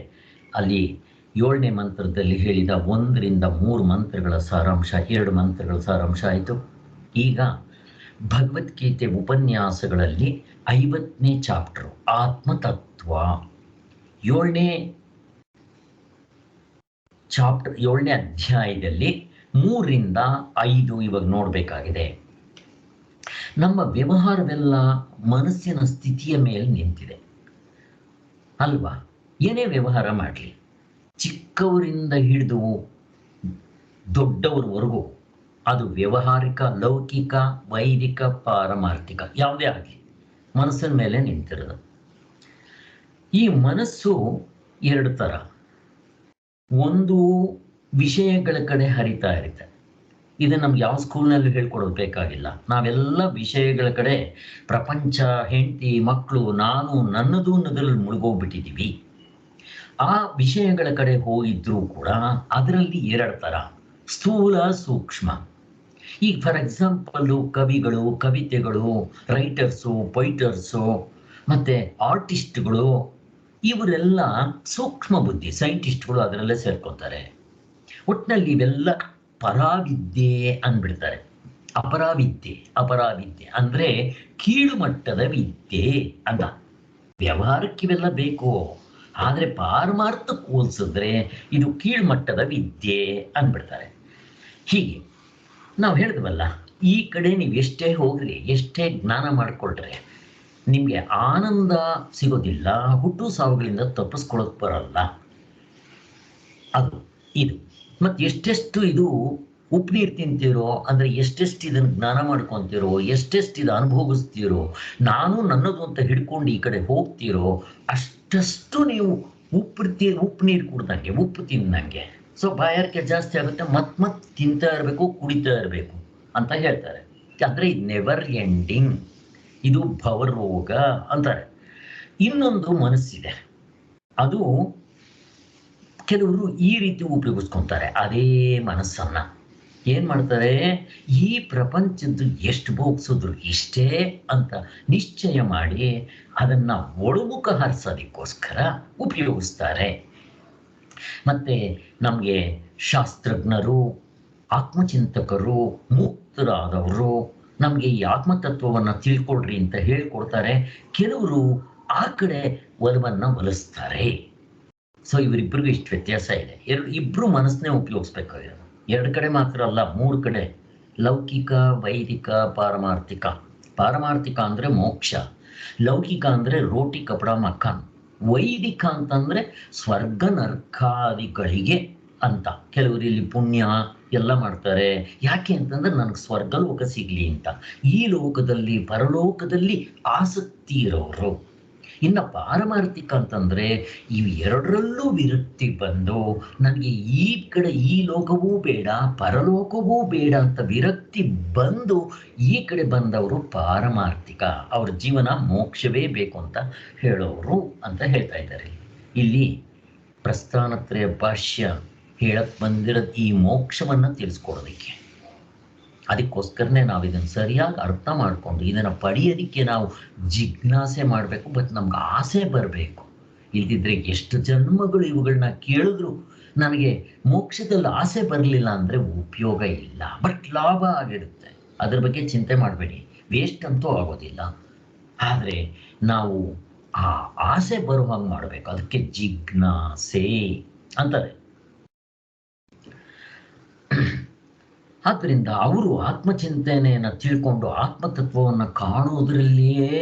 [SPEAKER 1] ಅಲ್ಲಿ 7ನೇ ಮಂತ್ರದಲ್ಲಿ ಹೇಳಿದ 1 ರಿಂದ 3 ಮಂತ್ರಗಳ ಸಾರಾಂಶ, 2 ಮಂತ್ರಗಳ ಸಾರಾಂಶ ಆಯಿತು. ಈಗ ಭಗವದ್ಗೀತೆ ಉಪನ್ಯಾಸಗಳಲ್ಲಿ 50ನೇ ಚಾಪ್ಟರ್ ಆತ್ಮತತ್ವ, 7ನೇ ಚಾಪ್ಟರ್ 7ನೇ ಅಧ್ಯಾಯದಲ್ಲಿ 3 ರಿಂದ 5 ಇವಾಗ ನೋಡಬೇಕಾಗಿದೆ. ನಮ್ಮ ವ್ಯವಹಾರವೆಲ್ಲ ಮನಸ್ಸಿನ ಸ್ಥಿತಿಯ ಮೇಲೆ ನಿಂತಿದೆ ಅಲ್ವಾ? ಏನೇ ವ್ಯವಹಾರ ಮಾಡಲಿ, ಚಿಕ್ಕವರಿಂದ ಹಿಡಿದು ದೊಡ್ಡವರವರೆಗೂ ಅದು ವ್ಯವಹಾರಿಕ, ಲೌಕಿಕ, ವೈದಿಕ, ಪಾರಮಾರ್ಥಿಕ ಯಾವುದೇ ಆಗಲಿ ಮನಸ್ಸಿನ ಮೇಲೆ ನಿಂತಿರೋದು. ಈ ಮನಸ್ಸು 2 ಥರ. ಒಂದು ವಿಷಯಗಳ ಕಡೆ ಹರಿತಾ ಇರುತ್ತೆ. ಇದು ನಮ್ಗೆ ಯಾವ ಸ್ಕೂಲ್ನಲ್ಲಿ ಹೇಳ್ಕೊಡೋದು ಬೇಕಾಗಿಲ್ಲ. ನಾವೆಲ್ಲ ವಿಷಯಗಳ ಕಡೆ, ಪ್ರಪಂಚ, ಹೆಂಡತಿ, ಮಕ್ಕಳು, ನಾನು, ನನ್ನದು ಅನ್ನೋದ್ರಲ್ಲಿ ಮುಳುಗೋಗ್ಬಿಟ್ಟಿದ್ದೀವಿ. ಆ ವಿಷಯಗಳ ಕಡೆ ಹೋಗಿದ್ರೂ ಕೂಡ ಅದರಲ್ಲಿ 2 ಥರ, ಸ್ಥೂಲ, ಸೂಕ್ಷ್ಮ. ಈಗ ಫಾರ್ ಎಕ್ಸಾಂಪಲ್ಲು ಕವಿಗಳು, ಕವಿತೆಗಳು, ರೈಟರ್ಸು, ಪೊಯಿಟರ್ಸು ಮತ್ತು ಆರ್ಟಿಸ್ಟ್ಗಳು, ಇವರೆಲ್ಲ ಸೂಕ್ಷ್ಮ ಬುದ್ಧಿ. ಸೈಂಟಿಸ್ಟ್ಗಳು ಅದರಲ್ಲೇ ಸೇರ್ಕೊತಾರೆ. ಒಟ್ಟಿನಲ್ಲಿ ಇವೆಲ್ಲ ಪರಾವಿದ್ಯೆ ಅಂದ್ಬಿಡ್ತಾರೆ. ಅಪರಾವಿದ್ಯೆ. ಅಪರಾವಿದ್ಯೆ ಅಂದ್ರೆ ಕೀಳು ಮಟ್ಟದ ವಿದ್ಯೆ ಅಂತ. ವ್ಯವಹಾರಕ್ಕೆ ಇವೆಲ್ಲ ಬೇಕು, ಆದರೆ ಪಾರಮಾರ್ಥಕ್ಕೆ ಹೋಲಿಸಿದ್ರೆ ಇದು ಕೀಳ್ಮಟ್ಟದ ವಿದ್ಯೆ ಅಂದ್ಬಿಡ್ತಾರೆ. ಹೀಗೆ ನಾವು ಹೇಳಿದ್ವಲ್ಲ, ಈ ಕಡೆ ನೀವು ಎಷ್ಟೇ ಹೋಗ್ರಿ, ಎಷ್ಟೇ ಜ್ಞಾನ ಮಾಡಿಕೊಳ್ರೆ ನಿಮಗೆ ಆನಂದ ಸಿಗೋದಿಲ್ಲ, ಹುಟ್ಟು ಸಾವುಗಳಿಂದ ತಪ್ಪಿಸ್ಕೊಳ್ಳೋಕೆ ಬರಲ್ಲ. ಅದು ಇದು ಮತ್ತು ಎಷ್ಟೆಷ್ಟು ಇದು ಉಪ್ಪು ನೀರು ತಿಂತೀರೋ ಅಂದರೆ ಎಷ್ಟೆಷ್ಟು ಇದನ್ನು ಜ್ಞಾನ ಮಾಡ್ಕೊತೀರೋ, ಎಷ್ಟೆಷ್ಟು ಇದು ಅನುಭವಿಸ್ತೀರೋ, ನಾನು ನನ್ನದು ಅಂತ ಹಿಡ್ಕೊಂಡು ಈ ಕಡೆ ಹೋಗ್ತೀರೋ ಅಷ್ಟಷ್ಟು ನೀವು ಉಪ್ಪು ನೀರು ಕುಡ್ದಂಗೆ, ಉಪ್ಪು ತಿಂದಂಗೆ. ಸೊ ಬಾಯಾರಿಕೆ ಜಾಸ್ತಿ ಆಗುತ್ತೆ, ಮತ್ತೆ ತಿಂತಾ ಇರಬೇಕು, ಕುಡಿತಾ ಇರಬೇಕು ಅಂತ ಹೇಳ್ತಾರೆ. ಅಂದರೆ ಇದು ನೆವರ್ ಎಂಡಿಂಗ್, ಇದು ಭವರೋಗ ಅಂತಾರೆ. ಇನ್ನೊಂದು ಮನಸ್ಸಿದೆ, ಅದು ಕೆಲವರು ಈ ರೀತಿ ಉಪಯೋಗಿಸ್ಕೊತಾರೆ. ಅದೇ ಮನಸ್ಸನ್ನ ಏನ್ ಮಾಡ್ತಾರೆ, ಈ ಪ್ರಪಂಚದ್ದು ಎಷ್ಟು ಭೋಗಿಸಿದ್ರು ಇಷ್ಟೇ ಅಂತ ನಿಶ್ಚಯ ಮಾಡಿ ಅದನ್ನ ಒಳಮುಖ ಹರಿಸೋದಕ್ಕೋಸ್ಕರ ಉಪಯೋಗಿಸ್ತಾರೆ. ಮತ್ತೆ ನಮಗೆ ಶಾಸ್ತ್ರಜ್ಞರು, ಆತ್ಮಚಿಂತಕರು, ಮುಕ್ತರಾದವರು ನಮಗೆ ಈ ಆತ್ಮತತ್ವವನ್ನು ತಿಳ್ಕೊಳ್ರಿ ಅಂತ ಹೇಳ್ಕೊಡ್ತಾರೆ. ಕೆಲವರು ಆ ಕಡೆ ಒಲವನ್ನು ಒಲಿಸ್ತಾರೆ. ಸೊ ಇವರಿಬ್ಬರಿಗೂ ಇಷ್ಟು ವ್ಯತ್ಯಾಸ ಇದೆ. ಇಬ್ರು ಮನಸ್ಸನ್ನೇ ಉಪಯೋಗಿಸ್ಬೇಕಾಗಿರೋದು. ಎರಡು ಕಡೆ ಮಾತ್ರ ಅಲ್ಲ, ಮೂರು ಕಡೆ. ಲೌಕಿಕ, ವೈದಿಕ, ಪಾರಮಾರ್ಥಿಕ. ಪಾರಮಾರ್ಥಿಕ ಅಂದ್ರೆ ಮೋಕ್ಷ, ಲೌಕಿಕ ಅಂದ್ರೆ ರೋಟಿ ಕಪಡ ಮಕಾನ್, ವೈದಿಕ ಅಂತಂದ್ರೆ ಸ್ವರ್ಗ ನರ್ಕಾದಿಗಳಿಗೆ ಅಂತ. ಕೆಲವರು ಇಲ್ಲಿ ಪುಣ್ಯ ಎಲ್ಲ ಮಾಡ್ತಾರೆ. ಯಾಕೆ ಅಂತಂದ್ರೆ ನನಗೆ ಸ್ವರ್ಗಲೋಕ ಸಿಗ್ಲಿ ಅಂತ. ಈ ಲೋಕದಲ್ಲಿ ಪರಲೋಕದಲ್ಲಿ ಆಸಕ್ತಿ ಇರೋರು. ಇನ್ನು ಪಾರಮಾರ್ಥಿಕ ಅಂತಂದ್ರೆ ಇವು ಎರಡರಲ್ಲೂ ವಿರಕ್ತಿ ಬಂದು ನನಗೆ ಈ ಕಡೆ ಈ ಲೋಕವೂ ಬೇಡ, ಪರಲೋಕವೂ ಬೇಡ ಅಂತ ವಿರಕ್ತಿ ಬಂದು ಈ ಕಡೆ ಬಂದವರು ಪಾರಮಾರ್ಥಿಕ. ಅವ್ರ ಜೀವನ ಮೋಕ್ಷವೇ ಬೇಕು ಅಂತ ಹೇಳೋರು ಅಂತ ಹೇಳ್ತಾ ಇದ್ದಾರೆ. ಇಲ್ಲಿ ಪ್ರಸ್ಥಾನತ್ರಯ ಭಾಷ್ಯ ಹೇಳಕ್ ಬಂದಿರೋದು ಈ ಮೋಕ್ಷವನ್ನ ತಿಳಿಸ್ಕೊಡೋದಕ್ಕೆ. ಅದಕ್ಕೋಸ್ಕರನೇ ನಾವು ಇದನ್ನು ಸರಿಯಾಗಿ ಅರ್ಥ ಮಾಡಿಕೊಂಡು ಇದನ್ನು ಪಡೆಯೋದಕ್ಕೆ ನಾವು ಜಿಜ್ಞಾಸೆ ಮಾಡಬೇಕು. ಬಟ್ ನಮ್ಗೆ ಆಸೆ ಬರಬೇಕು. ಇಲ್ದಿದ್ರೆ ಎಷ್ಟು ಜನ್ಮಗಳು ಇವುಗಳನ್ನ ಕೇಳಿದ್ರು ನನಗೆ ಮೋಕ್ಷದಲ್ಲಿ ಆಸೆ ಬರಲಿಲ್ಲ ಅಂದರೆ ಉಪಯೋಗ ಇಲ್ಲ. ಬಟ್ ಲಾಭ ಆಗಿರುತ್ತೆ, ಅದ್ರ ಬಗ್ಗೆ ಚಿಂತೆ ಮಾಡಬೇಡಿ, ವೇಸ್ಟ್ ಅಂತೂ ಆಗೋದಿಲ್ಲ. ಆದರೆ ನಾವು ಆ ಆಸೆ ಬರೋ ಹಾಗೆ ಮಾಡಬೇಕು. ಅದಕ್ಕೆ ಜಿಜ್ಞಾಸೆ ಅಂತಾರೆ. ಆದ್ದರಿಂದ ಅವರು ಆತ್ಮಚಿಂತನೆಯನ್ನು ತಿಳ್ಕೊಂಡು ಆತ್ಮತತ್ವವನ್ನು ಕಾಣುವುದರಲ್ಲಿಯೇ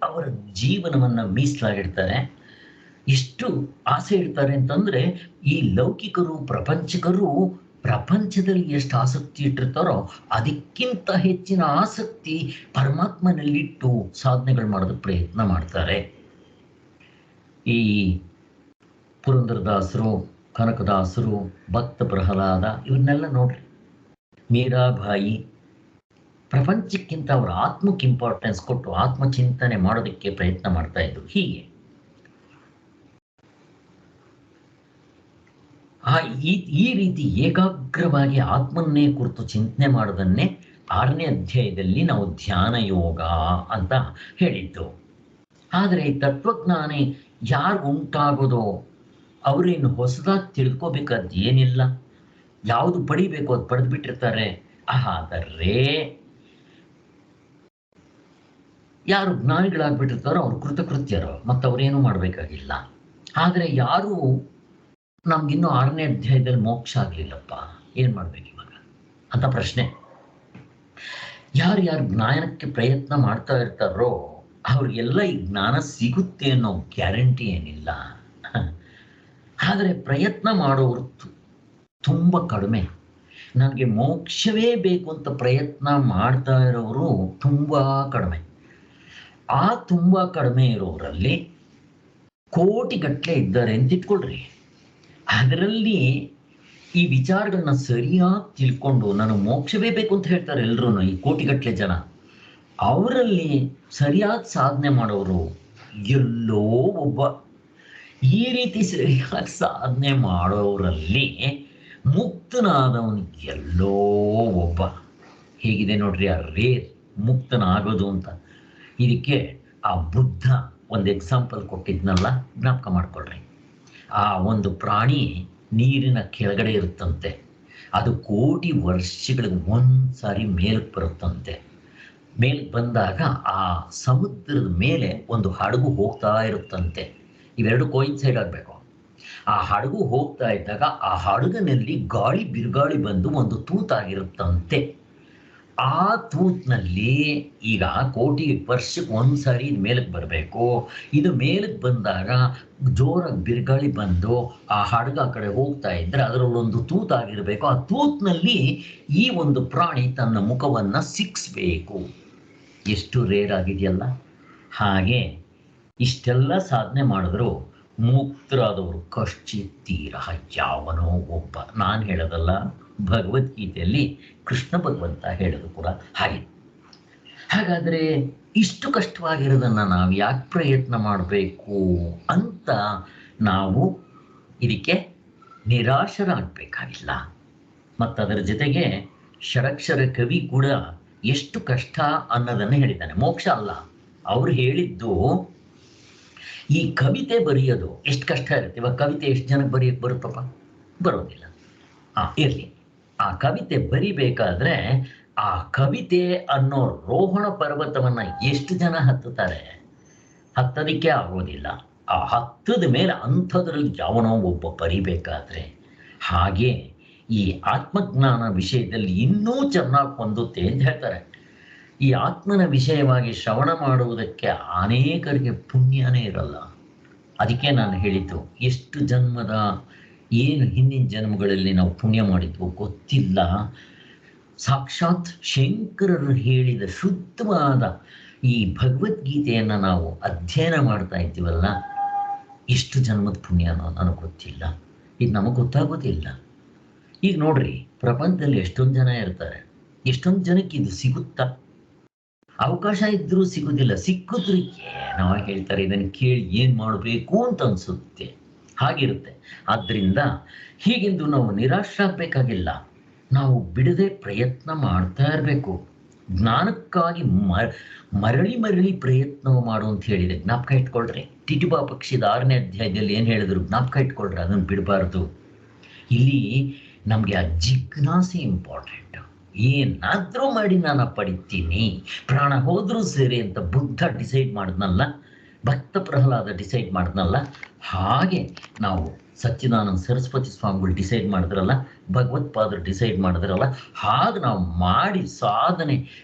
[SPEAKER 1] ಅವರ ಜೀವನವನ್ನು ಮೀಸಲಾಗಿಡ್ತಾರೆ. ಎಷ್ಟು ಆಸೆ ಇಡ್ತಾರೆ ಅಂತಂದ್ರೆ, ಈ ಲೌಕಿಕರು, ಪ್ರಪಂಚಿಕರು ಪ್ರಪಂಚದಲ್ಲಿ ಎಷ್ಟು ಆಸಕ್ತಿ ಇಟ್ಟಿರ್ತಾರೋ ಅದಕ್ಕಿಂತ ಹೆಚ್ಚಿನ ಆಸಕ್ತಿ ಪರಮಾತ್ಮನಲ್ಲಿಟ್ಟು ಸಾಧನೆಗಳು ಮಾಡೋದಕ್ಕೆ ಪ್ರಯತ್ನ ಮಾಡ್ತಾರೆ. ಈ ಪುರಂದರದಾಸರು, ಕನಕದಾಸರು, ಭಕ್ತ ಪ್ರಹ್ಲಾದ ಇವನ್ನೆಲ್ಲ ನೋಡ್ರಿ. ಮೀರಾಬಾಯಿ ಪ್ರಪಂಚಕ್ಕಿಂತ ಅವರ ಆತ್ಮಕ್ಕೆ ಇಂಪಾರ್ಟೆನ್ಸ್ ಕೊಟ್ಟು ಆತ್ಮಚಿಂತನೆ ಮಾಡೋದಕ್ಕೆ ಪ್ರಯತ್ನ ಮಾಡ್ತಾ ಇದ್ರು. ಹೀಗೆ ಈ ರೀತಿ ಏಕಾಗ್ರವಾಗಿ ಆತ್ಮನ್ನೇ ಕುರಿತು ಚಿಂತನೆ ಮಾಡೋದನ್ನೇ 6ನೇ ಅಧ್ಯಾಯದಲ್ಲಿ ನಾವು ಧ್ಯಾನ ಯೋಗ ಅಂತ ಹೇಳಿದ್ದು. ಆದರೆ ಈ ತತ್ವಜ್ಞಾನಿ ಯಾರು ಉಂಟಾಗೋದೋ ಅವ್ರೇನು ಹೊಸದಾಗಿ ತಿಳ್ಕೋಬೇಕಾದ ಏನಿಲ್ಲ. ಯಾವುದು ಪಡಿಬೇಕು ಅದು ಪಡೆದು ಬಿಟ್ಟಿರ್ತಾರೆ. ಆದರೆ ಯಾರು ಜ್ಞಾನಿಗಳಾಗ್ಬಿಟ್ಟಿರ್ತಾರೋ ಅವ್ರು ಕೃತಕೃತ್ಯರು, ಮತ್ತು ಅವ್ರೇನು ಮಾಡಬೇಕಾಗಿಲ್ಲ. ಆದರೆ ಯಾರು ನಮ್ಗಿನ್ನೂ 6ನೇ ಅಧ್ಯಾಯದಲ್ಲಿ ಮೋಕ್ಷ ಆಗ್ಲಿಲ್ಲಪ್ಪ, ಏನ್ ಮಾಡ್ಬೇಕು ಇವಾಗ ಅಂತ ಪ್ರಶ್ನೆ. ಯಾರು ಜ್ಞಾನಕ್ಕೆ ಪ್ರಯತ್ನ ಮಾಡ್ತಾ ಇರ್ತಾರೋ ಅವ್ರಿಗೆಲ್ಲ ಈ ಜ್ಞಾನ ಸಿಗುತ್ತೆ ಅನ್ನೋ ಗ್ಯಾರಂಟಿ ಏನಿಲ್ಲ. ಆದರೆ ಪ್ರಯತ್ನ ಮಾಡೋರು ತುಂಬ ಕಡಿಮೆ. ನನಗೆ ಮೋಕ್ಷವೇ ಬೇಕು ಅಂತ ಪ್ರಯತ್ನ ಮಾಡ್ತಾ ಇರೋರು ತುಂಬ ಕಡಿಮೆ. ಆ ತುಂಬ ಕಡಿಮೆ ಇರೋರಲ್ಲಿ ಕೋಟಿಗಟ್ಟಲೆ ಇದ್ದಾರೆ ಅಂತ ಇಟ್ಕೊಳ್ರಿ. ಅದರಲ್ಲಿ ಈ ವಿಚಾರಗಳನ್ನ ಸರಿಯಾಗಿ ತಿಳ್ಕೊಂಡು ನನಗೆ ಮೋಕ್ಷವೇ ಬೇಕು ಅಂತ ಹೇಳ್ತಾರೆ ಎಲ್ರೂ, ಈ ಕೋಟಿಗಟ್ಟಲೆ ಜನ. ಅವರಲ್ಲಿ ಸರಿಯಾದ ಸಾಧನೆ ಮಾಡೋರು ಎಲ್ಲೋ ಒಬ್ಬ. ಈ ರೀತಿ ಸರಿಯಾಗಿ ಸಾಧನೆ ಮಾಡೋರಲ್ಲಿ ಮುಕ್ತನಾದವನು ಎಲ್ಲೋ ಒಬ್ಬ. ಹೇಗಿದೆ ನೋಡ್ರಿ ಆ ರೇರ್ ಮುಕ್ತನಾಗೋದು ಅಂತ. ಇದಕ್ಕೆ ಆ ಬುದ್ಧ ಒಂದು ಎಕ್ಸಾಂಪಲ್ ಕೊಟ್ಟಿದ್ನಲ್ಲ, ಜ್ಞಾಪಕ ಮಾಡ್ಕೊಳ್ರಿ. ಆ ಒಂದು ಪ್ರಾಣಿ ನೀರಿನ ಕೆಳಗಡೆ ಇರುತ್ತಂತೆ. ಅದು ಕೋಟಿ ವರ್ಷಗಳಿಗೆ ಒಂದ್ಸಾರಿ ಮೇಲಕ್ಕೆ ಬರುತ್ತಂತೆ. ಮೇಲಕ್ಕೆ ಬಂದಾಗ ಆ ಸಮುದ್ರದ ಮೇಲೆ ಒಂದು ಹಡಗು ಹೋಗ್ತಾ ಇರುತ್ತಂತೆ. ಇವೆರಡು ಕೋಯಿನ್ಸೈಡ್ ಆಗಬೇಕು. ಆ ಹಡಗು ಹೋಗ್ತಾ ಇದ್ದಾಗ ಆ ಹಡಗಿನಲ್ಲಿ ಗಾಳಿ ಬಿರುಗಾಳಿ ಬಂದು ಒಂದು ತೂತಾಗಿರುತ್ತಂತೆ. ಆ ತೂತ್ನಲ್ಲಿ ಈಗ ಕೋಟಿ ವರ್ಷಕ್ಕೆ ಒಂದ್ಸಾರಿ ಇದು ಮೇಲಕ್ಕೆ ಬರಬೇಕು. ಇದು ಮೇಲಕ್ಕೆ ಬಂದಾಗ ಜೋರಾಗಿ ಬಿರುಗಾಳಿ ಬಂದು ಆ ಹಡಗ ಆ ಕಡೆ ಹೋಗ್ತಾ ಇದ್ರೆ ಅದರಲ್ಲೊಂದು ತೂತಾಗಿರಬೇಕು. ಆ ತೂತ್ನಲ್ಲಿ ಈ ಒಂದು ಪ್ರಾಣಿ ತನ್ನ ಮುಖವನ್ನು ಸಿಕ್ಸ್ಬೇಕು. ಎಷ್ಟು ರೇರ್ ಆಗಿದೆಯಲ್ಲ. ಹಾಗೆ ಇಷ್ಟೆಲ್ಲ ಸಾಧನೆ ಮಾಡಿದ್ರು ಮುಕ್ತರಾದವರು ಕಶ್ಚಿತ್ತೀರ ಯಾವನೋ ಒಬ್ಬ. ನಾನು ಹೇಳೋದಲ್ಲ, ಭಗವದ್ಗೀತೆಯಲ್ಲಿ ಕೃಷ್ಣ ಭಗವಂತ ಹೇಳೋದು ಕೂಡ ಹಾಗೆ. ಹಾಗಾದರೆ ಇಷ್ಟು ಕಷ್ಟವಾಗಿರೋದನ್ನು ನಾವು ಯಾಕೆ ಪ್ರಯತ್ನ ಮಾಡಬೇಕು ಅಂತ ನಾವು ಇದಕ್ಕೆ ನಿರಾಶರಾಗಬೇಕಾಗಿಲ್ಲ. ಮತ್ತು ಅದರ ಜೊತೆಗೆ ಷಡಕ್ಷರ ಕವಿ ಕೂಡ ಎಷ್ಟು ಕಷ್ಟ ಅನ್ನೋದನ್ನು ಹೇಳಿದ್ದಾನೆ. ಮೋಕ್ಷ ಅಲ್ಲ, ಅವ್ರು ಹೇಳಿದ್ದು ಈ ಕವಿತೆ ಬರೆಯೋದು ಎಷ್ಟು ಕಷ್ಟ ಇರುತ್ತೆ. ಇವಾಗ ಕವಿತೆ ಎಷ್ಟು ಜನಕ್ಕೆ ಬರೆಯೋಕ್ಕೆ ಬರುತ್ತಪ್ಪ? ಬರೋದಿಲ್ಲ. ಇರಲಿ, ಆ ಕವಿತೆ ಬರಿಬೇಕಾದ್ರೆ ಆ ಕವಿತೆ ಅನ್ನೋ ರೋಹಣ ಪರ್ವತವನ್ನು ಎಷ್ಟು ಜನ ಹತ್ತುತ್ತಾರೆ? ಹತ್ತೋದಕ್ಕೆ ಆಗೋದಿಲ್ಲ. ಆ ಹತ್ತದ ಮೇಲೆ ಅಂಥದ್ರಲ್ಲಿ ಯಾವನೋ ಒಬ್ಬ ಬರಿಬೇಕಾದ್ರೆ. ಹಾಗೆ ಈ ಆತ್ಮಜ್ಞಾನ ವಿಷಯದಲ್ಲಿ ಇನ್ನೂ ಚೆನ್ನಾಗಿ ಹೊಂದುತ್ತೆ ಅಂತ ಹೇಳ್ತಾರೆ. ಈ ಆತ್ಮನ ವಿಷಯವಾಗಿ ಶ್ರವಣ ಮಾಡುವುದಕ್ಕೆ ಅನೇಕರಿಗೆ ಪುಣ್ಯನೇ ಇರಲ್ಲ. ಅದಕ್ಕೆ ನಾನು ಹೇಳಿದ್ದು, ಎಷ್ಟು ಜನ್ಮದ ಏನು ಹಿಂದಿನ ಜನ್ಮಗಳಲ್ಲಿ ನಾವು ಪುಣ್ಯ ಮಾಡಿದ್ವು ಗೊತ್ತಿಲ್ಲ. ಸಾಕ್ಷಾತ್ ಶಂಕರರು ಹೇಳಿದ ಶುದ್ಧವಾದ ಈ ಭಗವದ್ಗೀತೆಯನ್ನು ನಾವು ಅಧ್ಯಯನ ಮಾಡ್ತಾ ಇದ್ದೀವಲ್ಲ, ಎಷ್ಟು ಜನ್ಮದ ಪುಣ್ಯನೋ ನನಗೆ ಗೊತ್ತಿಲ್ಲ. ಇದು ನಮಗೆ ಗೊತ್ತಾಗೋದಿಲ್ಲ. ಈಗ ನೋಡ್ರಿ, ಪ್ರಪಂಚದಲ್ಲಿ ಎಷ್ಟೊಂದು ಜನ ಇರ್ತಾರೆ. ಎಷ್ಟೊಂದು ಜನಕ್ಕೆ ಇದು ಸಿಗುತ್ತಾ? ಅವಕಾಶ ಇದ್ರೂ ಸಿಗೋದಿಲ್ಲ. ಸಿಕ್ಕಿದ್ರೆ ಏನೋ ಹೇಳ್ತಾರೆ, ಇದನ್ನು ಕೇಳಿ ಏನು ಮಾಡಬೇಕು ಅಂತ ಅನಿಸುತ್ತೆ. ಹಾಗಿರುತ್ತೆ. ಆದ್ದರಿಂದ ಹೀಗೆಂದು ನಾವು ನಿರಾಶರಾಗಬೇಕಾಗಿಲ್ಲ. ನಾವು ಬಿಡದೆ ಪ್ರಯತ್ನ ಮಾಡ್ತಾ ಇರಬೇಕು. ಜ್ಞಾನಕ್ಕಾಗಿ ಮರಳಿ ಮರಳಿ ಪ್ರಯತ್ನ ಮಾಡು ಅಂತ ಹೇಳಿದೆ. ಜ್ಞಾಪಕ ಇಟ್ಕೊಳ್ರಿ. ಟಿಟಿಬಾ ಪಕ್ಷಿದ 6ನೇ ಅಧ್ಯಾಯದಲ್ಲಿ ಏನು ಹೇಳಿದ್ರು ಜ್ಞಾಪಕ ಇಟ್ಕೊಳ್ರಿ, ಅದನ್ನು ಬಿಡಬಾರ್ದು. ಇಲ್ಲಿ ನಮಗೆ ಆ ಜಿಜ್ಞಾಸೆ ಇಂಪಾರ್ಟೆಂಟ್. ಏನಾದರೂ ಮಾಡಿ ನಾನು ಪಡಿತೀನಿ, ಪ್ರಾಣ ಹೋದರೂ ಸೇರಿ ಅಂತ ಬುದ್ಧ ಡಿಸೈಡ್ ಮಾಡಿದ್ನಲ್ಲ, ಭಕ್ತ ಪ್ರಹ್ಲಾದ ಡಿಸೈಡ್ ಮಾಡಿದ್ನಲ್ಲ, ಹಾಗೆ ನಾವು ಸಚ್ಚಿದಾನಂದ ಸರಸ್ವತಿ ಸ್ವಾಮಿಗಳು ಡಿಸೈಡ್ ಮಾಡಿದ್ರಲ್ಲ, ಭಗವತ್ಪಾದರು ಡಿಸೈಡ್ ಮಾಡಿದ್ರಲ್ಲ, ಹಾಗೆ ನಾವು ಮಾಡಿ ಸಾಧನೆ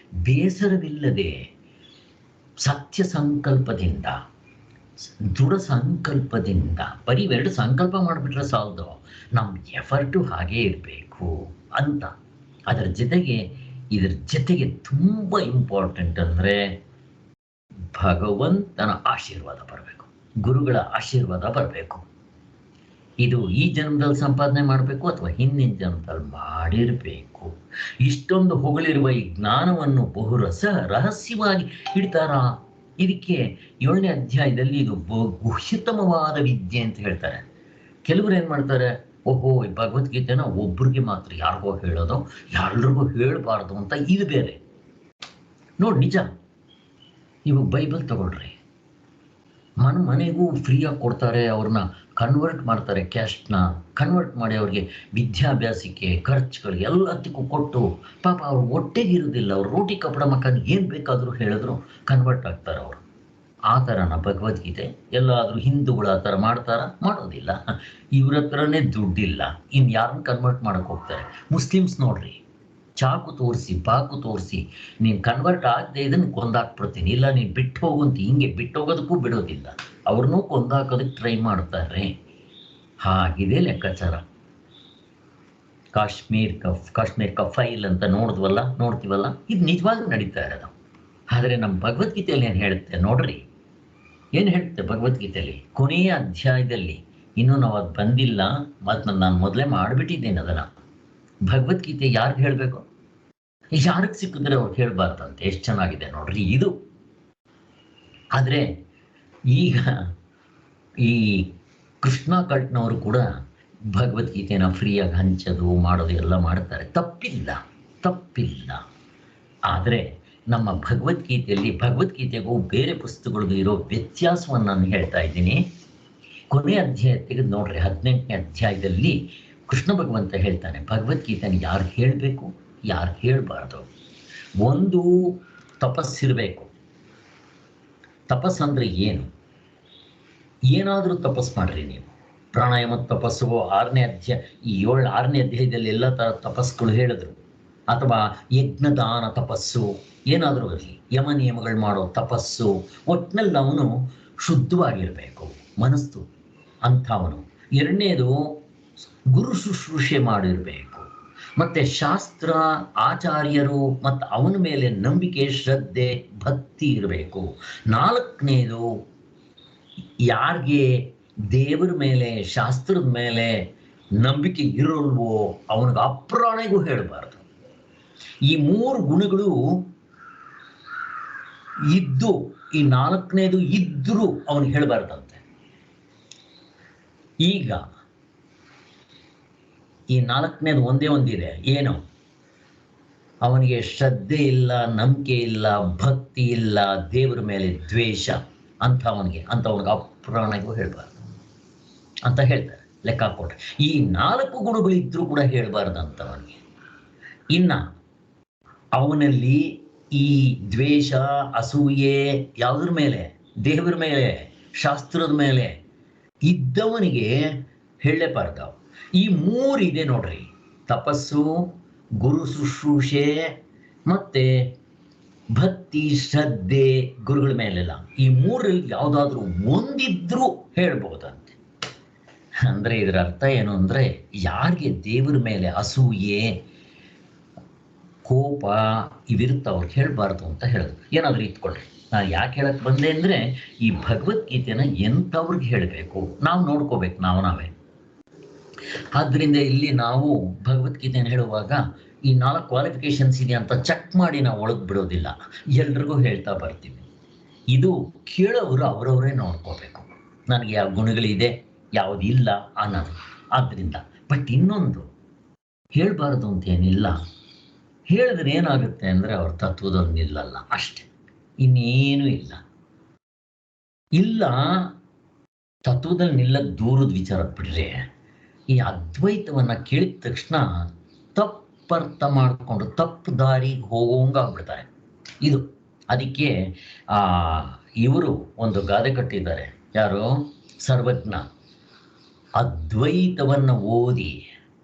[SPEAKER 1] ಬೇಸರವಿಲ್ಲದೆ ಸತ್ಯ ಸಂಕಲ್ಪದಿಂದ, ದೃಢ ಸಂಕಲ್ಪದಿಂದ, ಬರೀ ಎರಡು ಸಂಕಲ್ಪ ಮಾಡಿಬಿಟ್ರೆ ಸಾಲದು, ನಮ್ಮ ಎಫರ್ಟು ಹಾಗೇ ಇರಬೇಕು ಅಂತ. ಅದರ ಜೊತೆಗೆ ತುಂಬ ಇಂಪಾರ್ಟೆಂಟ್ ಅಂದರೆ ಭಗವಂತನ ಆಶೀರ್ವಾದ ಬರಬೇಕು, ಗುರುಗಳ ಆಶೀರ್ವಾದ ಬರಬೇಕು. ಇದು ಈ ಜನ್ಮದಲ್ಲಿ ಸಂಪಾದನೆ ಮಾಡಬೇಕು ಅಥವಾ ಹಿಂದಿನ ಜನ್ಮದಲ್ಲಿ ಮಾಡಿರಬೇಕು. ಇಷ್ಟೊಂದು ಹೊಗಳಿರುವ ಈ ಜ್ಞಾನವನ್ನು ಬಹು ರಹಸ್ಯವಾಗಿ ಇಡ್ತಾರ. ಇದಕ್ಕೆ 7ನೇ ಅಧ್ಯಾಯದಲ್ಲಿ ಇದು ಗುಹ್ಯತಮವಾದ ವಿದ್ಯೆ ಅಂತ ಹೇಳ್ತಾರೆ. ಕೆಲವರು ಏನು ಮಾಡ್ತಾರೆ, ಓಹೋ ಈ ಭಗವದ್ಗೀತೆನ ಒಬ್ರಿಗೆ ಮಾತ್ರ ಯಾರಿಗೋ ಹೇಳೋದು, ಯಾರಿಗೂ ಹೇಳಬಾರ್ದು ಅಂತ. ಇದು ಬೇರೆ ನೋಡಿ, ನಿಜ. ಇವಾಗ ಬೈಬಲ್ ತಗೊಳ್ರಿ, ಮನೆಗೂ ಫ್ರೀಯಾಗಿ ಕೊಡ್ತಾರೆ. ಅವ್ರನ್ನ ಕನ್ವರ್ಟ್ ಮಾಡ್ತಾರೆ, ಕ್ಯಾಸ್ಟ್ನ ಕನ್ವರ್ಟ್ ಮಾಡಿ ಅವ್ರಿಗೆ ವಿದ್ಯಾಭ್ಯಾಸಕ್ಕೆ ಖರ್ಚುಗಳಿಗೆ ಎಲ್ಲದಕ್ಕೂ ಕೊಟ್ಟು, ಪಾಪ ಅವ್ರು ಹೊಟ್ಟೆಗಿರೋದಿಲ್ಲ, ಅವ್ರು ರೋಟಿ ಕಪಡ ಮಕ್ಕಳು ಏನು ಬೇಕಾದರೂ ಹೇಳಿದ್ರು ಕನ್ವರ್ಟ್ ಆಗ್ತಾರೆ ಅವರು. ಆ ಥರನ ಭಗವದ್ಗೀತೆ? ಎಲ್ಲಾದರೂ ಹಿಂದೂಗಳು ಆ ಥರ ಮಾಡ್ತಾರ? ಮಾಡೋದಿಲ್ಲ. ಇವ್ರ ಹತ್ರನೇ ದುಡ್ಡಿಲ್ಲ, ಇನ್ನು ಯಾರನ್ನ ಕನ್ವರ್ಟ್ ಮಾಡೋಕ್ಕೆ ಹೋಗ್ತಾರೆ? ಮುಸ್ಲಿಮ್ಸ್ ನೋಡ್ರಿ, ಚಾಕು ತೋರಿಸಿ ಬಾಕು ತೋರಿಸಿ ನೀನು ಕನ್ವರ್ಟ್ ಆಗದೆ ಇದನ್ನು ಕೊಂದಾಕ್ಬಿಡ್ತೀನಿ, ಇಲ್ಲ ನೀನು ಬಿಟ್ಟು ಹೋಗುವಂತ, ಹಿಂಗೆ ಬಿಟ್ಟು ಹೋಗೋದಕ್ಕೂ ಬಿಡೋದಿಲ್ಲ. ಅವ್ರನ್ನೂ ಕೊಂದಾಕೋದಕ್ಕೆ ಟ್ರೈ ಮಾಡ್ತಾರೆ. ಹಾಗಿದೆ ಲೆಕ್ಕಾಚಾರ. ಕಾಶ್ಮೀರ್ ಕಫೈಲ್ ಅಂತ ನೋಡ್ತೀವಲ್ಲ, ಇದು ನಿಜವಾಗ್ಲೂ ನಡೀತಾ ಇರೋದು. ಆದರೆ ನಮ್ಮ ಭಗವದ್ಗೀತೆಯಲ್ಲಿ ಏನು ಹೇಳುತ್ತೆ ನೋಡ್ರಿ, ಏನು ಹೇಳುತ್ತೆ ಭಗವದ್ಗೀತೆಯಲ್ಲಿ ಕೊನೆಯ ಅಧ್ಯಾಯದಲ್ಲಿ. ಇನ್ನೂ ನಾವು ಅದು ಬಂದಿಲ್ಲ, ಮತ್ತು ನಾನು ಮೊದಲೇ ಮಾಡಿಬಿಟ್ಟಿದ್ದೇನೆ ಅದನ್ನು. ಭಗವದ್ಗೀತೆ ಯಾರಿಗೆ ಹೇಳಬೇಕು? ಯಾರಿಗೆ ಸಿಕ್ಕಿದ್ರೆ ಅವ್ರು ಹೇಳಬಾರ್ದಂತೆ. ಎಷ್ಟು ಚೆನ್ನಾಗಿದೆ ನೋಡ್ರಿ ಇದು. ಆದರೆ ಈಗ ಈ ಕೃಷ್ಣ ಕಲ್ಟ್ನವರು ಕೂಡ ಭಗವದ್ಗೀತೆನ ಫ್ರೀಯಾಗಿ ಹಂಚೋದು ಮಾಡೋದು ಎಲ್ಲ ಮಾಡ್ತಾರೆ, ತಪ್ಪಿಲ್ಲ. ಆದರೆ ನಮ್ಮ ಭಗವದ್ಗೀತೆಗೂ ಬೇರೆ ಪುಸ್ತಕಗಳಿಗೂ ಇರೋ ವ್ಯತ್ಯಾಸವನ್ನು ನಾನು ಹೇಳ್ತಾ ಇದ್ದೀನಿ. ಕೊನೆಯ ಅಧ್ಯಾಯ ತೆಗೆದು ನೋಡ್ರಿ, 18ನೇ ಅಧ್ಯಾಯದಲ್ಲಿ ಕೃಷ್ಣ ಭಗವಂತ ಹೇಳ್ತಾನೆ, ಭಗವದ್ಗೀತೆನ ಯಾರು ಹೇಳಬೇಕು, ಯಾರು ಹೇಳಬಾರ್ದು. ಒಂದು ತಪಸ್ಸಿರಬೇಕು. ತಪಸ್ಸಂದ್ರೆ ಏನು? ಏನಾದರೂ ತಪಸ್ಸು ಮಾಡ್ರಿ ನೀವು. ಪ್ರಾಣಾಯಾಮ ತಪಸ್ಸು 6ನೇ ಅಧ್ಯಾಯ, ಈ 6ನೇ ಅಧ್ಯಾಯದಲ್ಲಿ ಎಲ್ಲ ಥರ ತಪಸ್ಸುಗಳು ಹೇಳಿದ್ರು. ಅಥವಾ ಯಜ್ಞದಾನ ತಪಸ್ಸು, ಏನಾದರೂ ಇರಲಿ, ಯಮ ನಿಯಮಗಳು ಮಾಡೋ ತಪಸ್ಸು, ಒಟ್ಟಿನಲ್ಲಿ ಅವನು ಶುದ್ಧವಾಗಿರಬೇಕು ಮನಸ್ಸು ಅಂಥವನು. ಎರಡನೇದು ಗುರು ಶುಶ್ರೂಷೆ ಮಾಡಿರಬೇಕು. ಮತ್ತು ಶಾಸ್ತ್ರ, ಆಚಾರ್ಯರು ಮತ್ತು ಅವನ ಮೇಲೆ ನಂಬಿಕೆ, ಶ್ರದ್ಧೆ, ಭಕ್ತಿ ಇರಬೇಕು. 4ನೇದು ಯಾರಿಗೆ ದೇವರ ಮೇಲೆ, ಶಾಸ್ತ್ರದ ಮೇಲೆ ನಂಬಿಕೆ ಇರಲ್ವೋ ಅವನಿಗೆ ಅಪ್ರಾಣಿಗೂ ಹೇಳಬಾರ್ದು. ಈ 3 ಗುಣಗಳು ಇದ್ದು, ಈ 4ನೇದು ಇದ್ರೂ ಅವನಿಗೆ ಹೇಳಬಾರ್ದಂತೆ. ಈಗ ಈ 4ನೇದು ಒಂದೇ ಒಂದಿದೆ, ಏನು? ಅವನಿಗೆ ಶ್ರದ್ಧೆ ಇಲ್ಲ, ನಂಬಿಕೆ ಇಲ್ಲ, ಭಕ್ತಿ ಇಲ್ಲ, ದೇವರ ಮೇಲೆ ದ್ವೇಷ, ಅಂಥವನಿಗೆ ಅಪ್ರಾಣಿಗೂ ಹೇಳಬಾರ್ದು ಅಂತ ಹೇಳ್ತಾರೆ, ಲೆಕ್ಕ ಕೊಟ್ಟರೆ. ಈ 4 ಗುಣಗಳಿದ್ರೂ ಕೂಡ ಹೇಳಬಾರ್ದಂಥವನಿಗೆ. ಇನ್ನ ಅವನಲ್ಲಿ ಈ ದ್ವೇಷ, ಅಸೂಯೆ ಯಾವುದ್ರ ಮೇಲೆ? ದೇವರ ಮೇಲೆ, ಶಾಸ್ತ್ರದ ಮೇಲೆ ಇದ್ದವನಿಗೆ ಹೇಳಲೇಬಾರ್ದು. ಈ 3 ಇದೆ ನೋಡ್ರಿ, ತಪಸ್ಸು, ಗುರು ಶುಶ್ರೂಷೆ ಮತ್ತೆ ಭಕ್ತಿ, ಶ್ರದ್ಧೆ, ಗುರುಗಳ ಮೇಲೆಲ್ಲ. ಈ 3ರಲ್ಲಿ ಯಾವುದಾದ್ರೂ ಒಂದಿದ್ರೂ ಹೇಳ್ಬಹುದಂತೆ. ಅಂದ್ರೆ ಇದರ ಅರ್ಥ ಏನು ಅಂದ್ರೆ, ಯಾರಿಗೆ ದೇವರ ಮೇಲೆ ಅಸೂಯೆ, ಕೋಪ ಇವಿರುತ್ತೆ ಅವ್ರಿಗೆ ಹೇಳಬಾರ್ದು ಅಂತ ಹೇಳೋದು. ಏನಾದರೂ ಇತ್ಕೊಳ್ರಿ. ನಾನು ಯಾಕೆ ಹೇಳಕ್ ಬಂದೆ ಅಂದ್ರೆ, ಈ ಭಗವದ್ಗೀತೆನ ಎಂಥವ್ರಿಗೆ ಹೇಳಬೇಕು, ನಾವು ನೋಡ್ಕೋಬೇಕು ನಾವೇ. ಆದ್ದರಿಂದ ಇಲ್ಲಿ ನಾವು ಭಗವದ್ಗೀತೆಯನ್ನು ಹೇಳುವಾಗ ಈ 4 ಕ್ವಾಲಿಫಿಕೇಶನ್ಸ್ ಇದೆ ಅಂತ ಚೆಕ್ ಮಾಡಿ ನಾವು ಒಳಗೆ ಬಿಡೋದಿಲ್ಲ, ಎಲ್ರಿಗೂ ಹೇಳ್ತಾ ಬರ್ತೀವಿ. ಇದು ಕೇಳೋರು ಅವರವರೇ ನೋಡ್ಕೋಬೇಕು, ನನಗೆ ಯಾವ ಗುಣಗಳಿದೆ ಯಾವುದಿಲ್ಲ ಅನ್ನೋದು. ಆದ್ದರಿಂದ ಬಟ್ ಇನ್ನೊಂದು ಹೇಳಬಾರ್ದು ಅಂತೇನಿಲ್ಲ, ಹೇಳಿದ್ರೆ ಏನಾಗುತ್ತೆ ಅಂದರೆ ಅವ್ರ ತತ್ವದಲ್ಲಿ ನಿಲ್ಲಲ್ಲ ಅಷ್ಟೆ, ಇನ್ನೇನು ಇಲ್ಲ. ತತ್ವದಲ್ಲಿ ನಿಲ್ಲಕ್ಕೆ ದೂರದ ವಿಚಾರ ಬಿಡ್ರೆ, ಈ ಅದ್ವೈತವನ್ನ ಕೇಳಿದ ತಕ್ಷಣ ತಪ್ಪರ್ಥ ಮಾಡಿಕೊಂಡು ತಪ್ಪು ದಾರಿಗೆ ಹೋಗೋಂಗಾಗ್ಬಿಡ್ತಾರೆ. ಇದು ಅದಕ್ಕೆ ಇವರು ಒಂದು ಗಾದೆ ಕಟ್ಟಿದ್ದಾರೆ, ಯಾರು? ಸರ್ವಜ್ಞ. ಅದ್ವೈತವನ್ನ ಓದಿ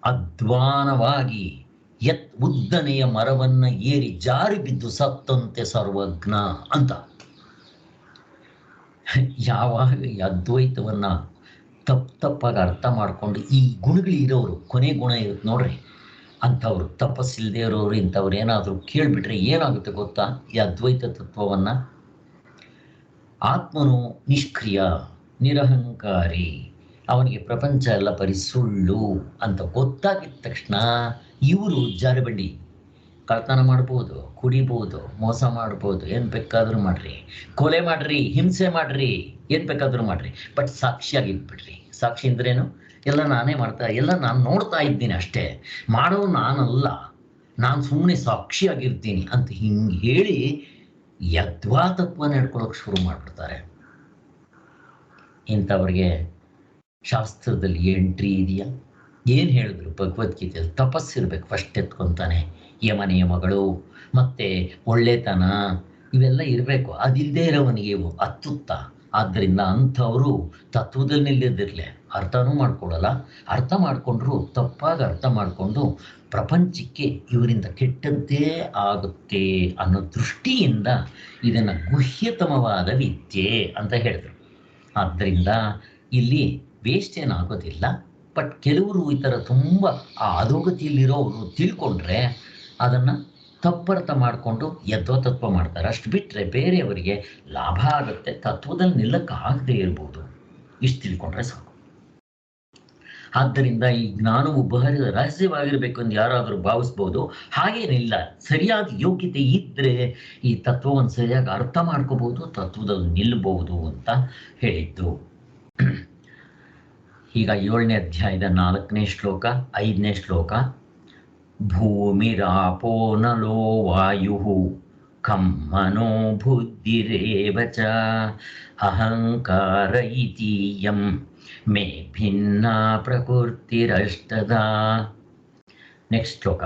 [SPEAKER 1] ಅಧ್ವಾನವಾಗಿ ಉದ್ದನೆಯ ಮರವನ್ನ ಏರಿ ಜಾರಿ ಬಿದ್ದು ಸತ್ತಂತೆ ಸರ್ವಜ್ಞ ಅಂತ. ಯಾವಾಗ ಈ ಅದ್ವೈತವನ್ನ ತಪ್ಪಾಗಿ ಅರ್ಥ ಮಾಡ್ಕೊಂಡು ಈ ಗುಣಗಳಿರೋರು, ಕೊನೆ ಗುಣ ಇರುತ್ತೆ ನೋಡ್ರಿ, ಅಂಥವ್ರು, ತಪಸ್ಸಿಲ್ಲದೆ ಇರೋರು ಇಂಥವ್ರು ಏನಾದರೂ ಕೇಳಿಬಿಟ್ರೆ ಏನಾಗುತ್ತೆ ಗೊತ್ತಾ? ಈ ಅದ್ವೈತ ತತ್ವವನ್ನ, ಆತ್ಮನು ನಿಷ್ಕ್ರಿಯ, ನಿರಹಂಕಾರಿ, ಅವನಿಗೆ ಪ್ರಪಂಚ ಎಲ್ಲ ಬರೀ ಸುಳ್ಳು ಅಂತ ಗೊತ್ತಾಗಿದ ತಕ್ಷಣ ಇವರು ಜಾರಬಂಡಿ, ಕಳ್ತನ ಮಾಡ್ಬೋದು, ಕುಡಿಬೋದು, ಮೋಸ ಮಾಡ್ಬೋದು, ಏನು ಬೇಕಾದರೂ ಮಾಡ್ರಿ, ಕೊಲೆ ಮಾಡ್ರಿ, ಹಿಂಸೆ ಮಾಡ್ರಿ, ಏನು ಬೇಕಾದರೂ ಮಾಡ್ರಿ, ಬಟ್ ಸಾಕ್ಷಿಯಾಗಿದ್ಬಿಡ್ರಿ. ಸಾಕ್ಷಿ ಅಂದ್ರೇನು? ಎಲ್ಲ ನಾನೇ ಎಲ್ಲ ನಾನು ನೋಡ್ತಾ ಇದ್ದೀನಿ ಅಷ್ಟೇ, ಮಾಡೋ ನಾನಲ್ಲ, ನಾನು ಸುಮ್ಮನೆ ಸಾಕ್ಷಿಯಾಗಿರ್ತೀನಿ ಅಂತ ಹಿಂಗೆ ಹೇಳಿ ಯದ್ವಾ ತತ್ವ ನಡ್ಕೊಳ್ಳೋಕೆ ಶುರು ಮಾಡಿಬಿಡ್ತಾರೆ. ಇಂಥವ್ರಿಗೆ ಶಾಸ್ತ್ರದಲ್ಲಿ ಎಂಟ್ರಿ ಇದೆಯಾ? ಏನು ಹೇಳಿದ್ರು ಭಗವದ್ಗೀತೆಯಲ್ಲಿ? ತಪಸ್ಸಿರ್ಬೇಕು ಫಸ್ಟ್ ಎತ್ಕೊಂತಾನೆ, ಯಮ ನಿಯಮಗಳು ಮತ್ತು ಒಳ್ಳೆತನ ಇವೆಲ್ಲ ಇರಬೇಕು. ಅದಿಲ್ಲದೆ ಇರೋವನಿಗೆ ಇವು ಅತ್ತುತ್ತ. ಆದ್ದರಿಂದ ಅಂಥವರು ತತ್ವದಲ್ಲಿ ನಿಲ್ಲದಿರಲಿ, ಅರ್ಥನೂ ಮಾಡ್ಕೊಳ್ಳಲ್ಲ, ಅರ್ಥ ಮಾಡಿಕೊಂಡ್ರು ತಪ್ಪಾಗಿ ಅರ್ಥ ಮಾಡಿಕೊಂಡು ಪ್ರಪಂಚಕ್ಕೆ ಇವರಿಂದ ಕೆಟ್ಟದ್ದೇ ಆಗುತ್ತೆ ಅನ್ನೋ ದೃಷ್ಟಿಯಿಂದ ಇದನ್ನು ಗುಹ್ಯತಮವಾದ ವಿದ್ಯೆ ಅಂತ ಹೇಳಿದ್ರು. ಆದ್ದರಿಂದ ಇಲ್ಲಿ ವೇಸ್ಟ್ ಏನಾಗೋದಿಲ್ಲ. ಬಟ್ ಕೆಲವರು ಈ ಥರ ತುಂಬ ಆ ಅಧೋಗತಿಯಲ್ಲಿರೋರು ತಿಳ್ಕೊಂಡ್ರೆ ಅದನ್ನು ತಪ್ಪರ್ಥ ಮಾಡಿಕೊಂಡು ಯದ್ವತತ್ವ ಮಾಡ್ತಾರೆ. ಅಷ್ಟು ಬಿಟ್ಟರೆ ಬೇರೆಯವರಿಗೆ ಲಾಭ ಆಗುತ್ತೆ, ತತ್ವದಲ್ಲಿ ನಿಲ್ಲಕ್ಕಾಗದೇ ಇರ್ಬೋದು. ಇಷ್ಟು ತಿಳ್ಕೊಂಡ್ರೆ ಸಾಕು. ಆದ್ದರಿಂದ ಈ ಜ್ಞಾನವು ಬಹಳ ರಹಸ್ಯವಾಗಿರಬೇಕು ಎಂದು ಯಾರಾದರೂ ಭಾವಿಸ್ಬೋದು. ಹಾಗೇನಿಲ್ಲ, ಸರಿಯಾದ ಯೋಗ್ಯತೆ ಇದ್ದರೆ ಈ ತತ್ವವನ್ನು ಸರಿಯಾಗಿ ಅರ್ಥ ಮಾಡ್ಕೋಬಹುದು, ತತ್ವದಲ್ಲಿ ನಿಲ್ಲಬಹುದು ಅಂತ ಹೇಳಿದ್ದು. ಈಗ 7ನೇ ಅಧ್ಯಾಯದ 4ನೇ ಶ್ಲೋಕ, 5ನೇ ಶ್ಲೋಕ. ಭೂಮಿರಾಪೋ ನಲೋ ವಾಯುಃ ಖಂ ಮನೋ ಬುದ್ಧಿರೇವ ಚ ಅಹಂಕಾರ ಇತಿ ಯಂ ಮೇ ಭಿನ್ನ ಪ್ರಕೃತಿರಷ್ಟದಾ. ನೆಕ್ಸ್ಟ್ ಶ್ಲೋಕ.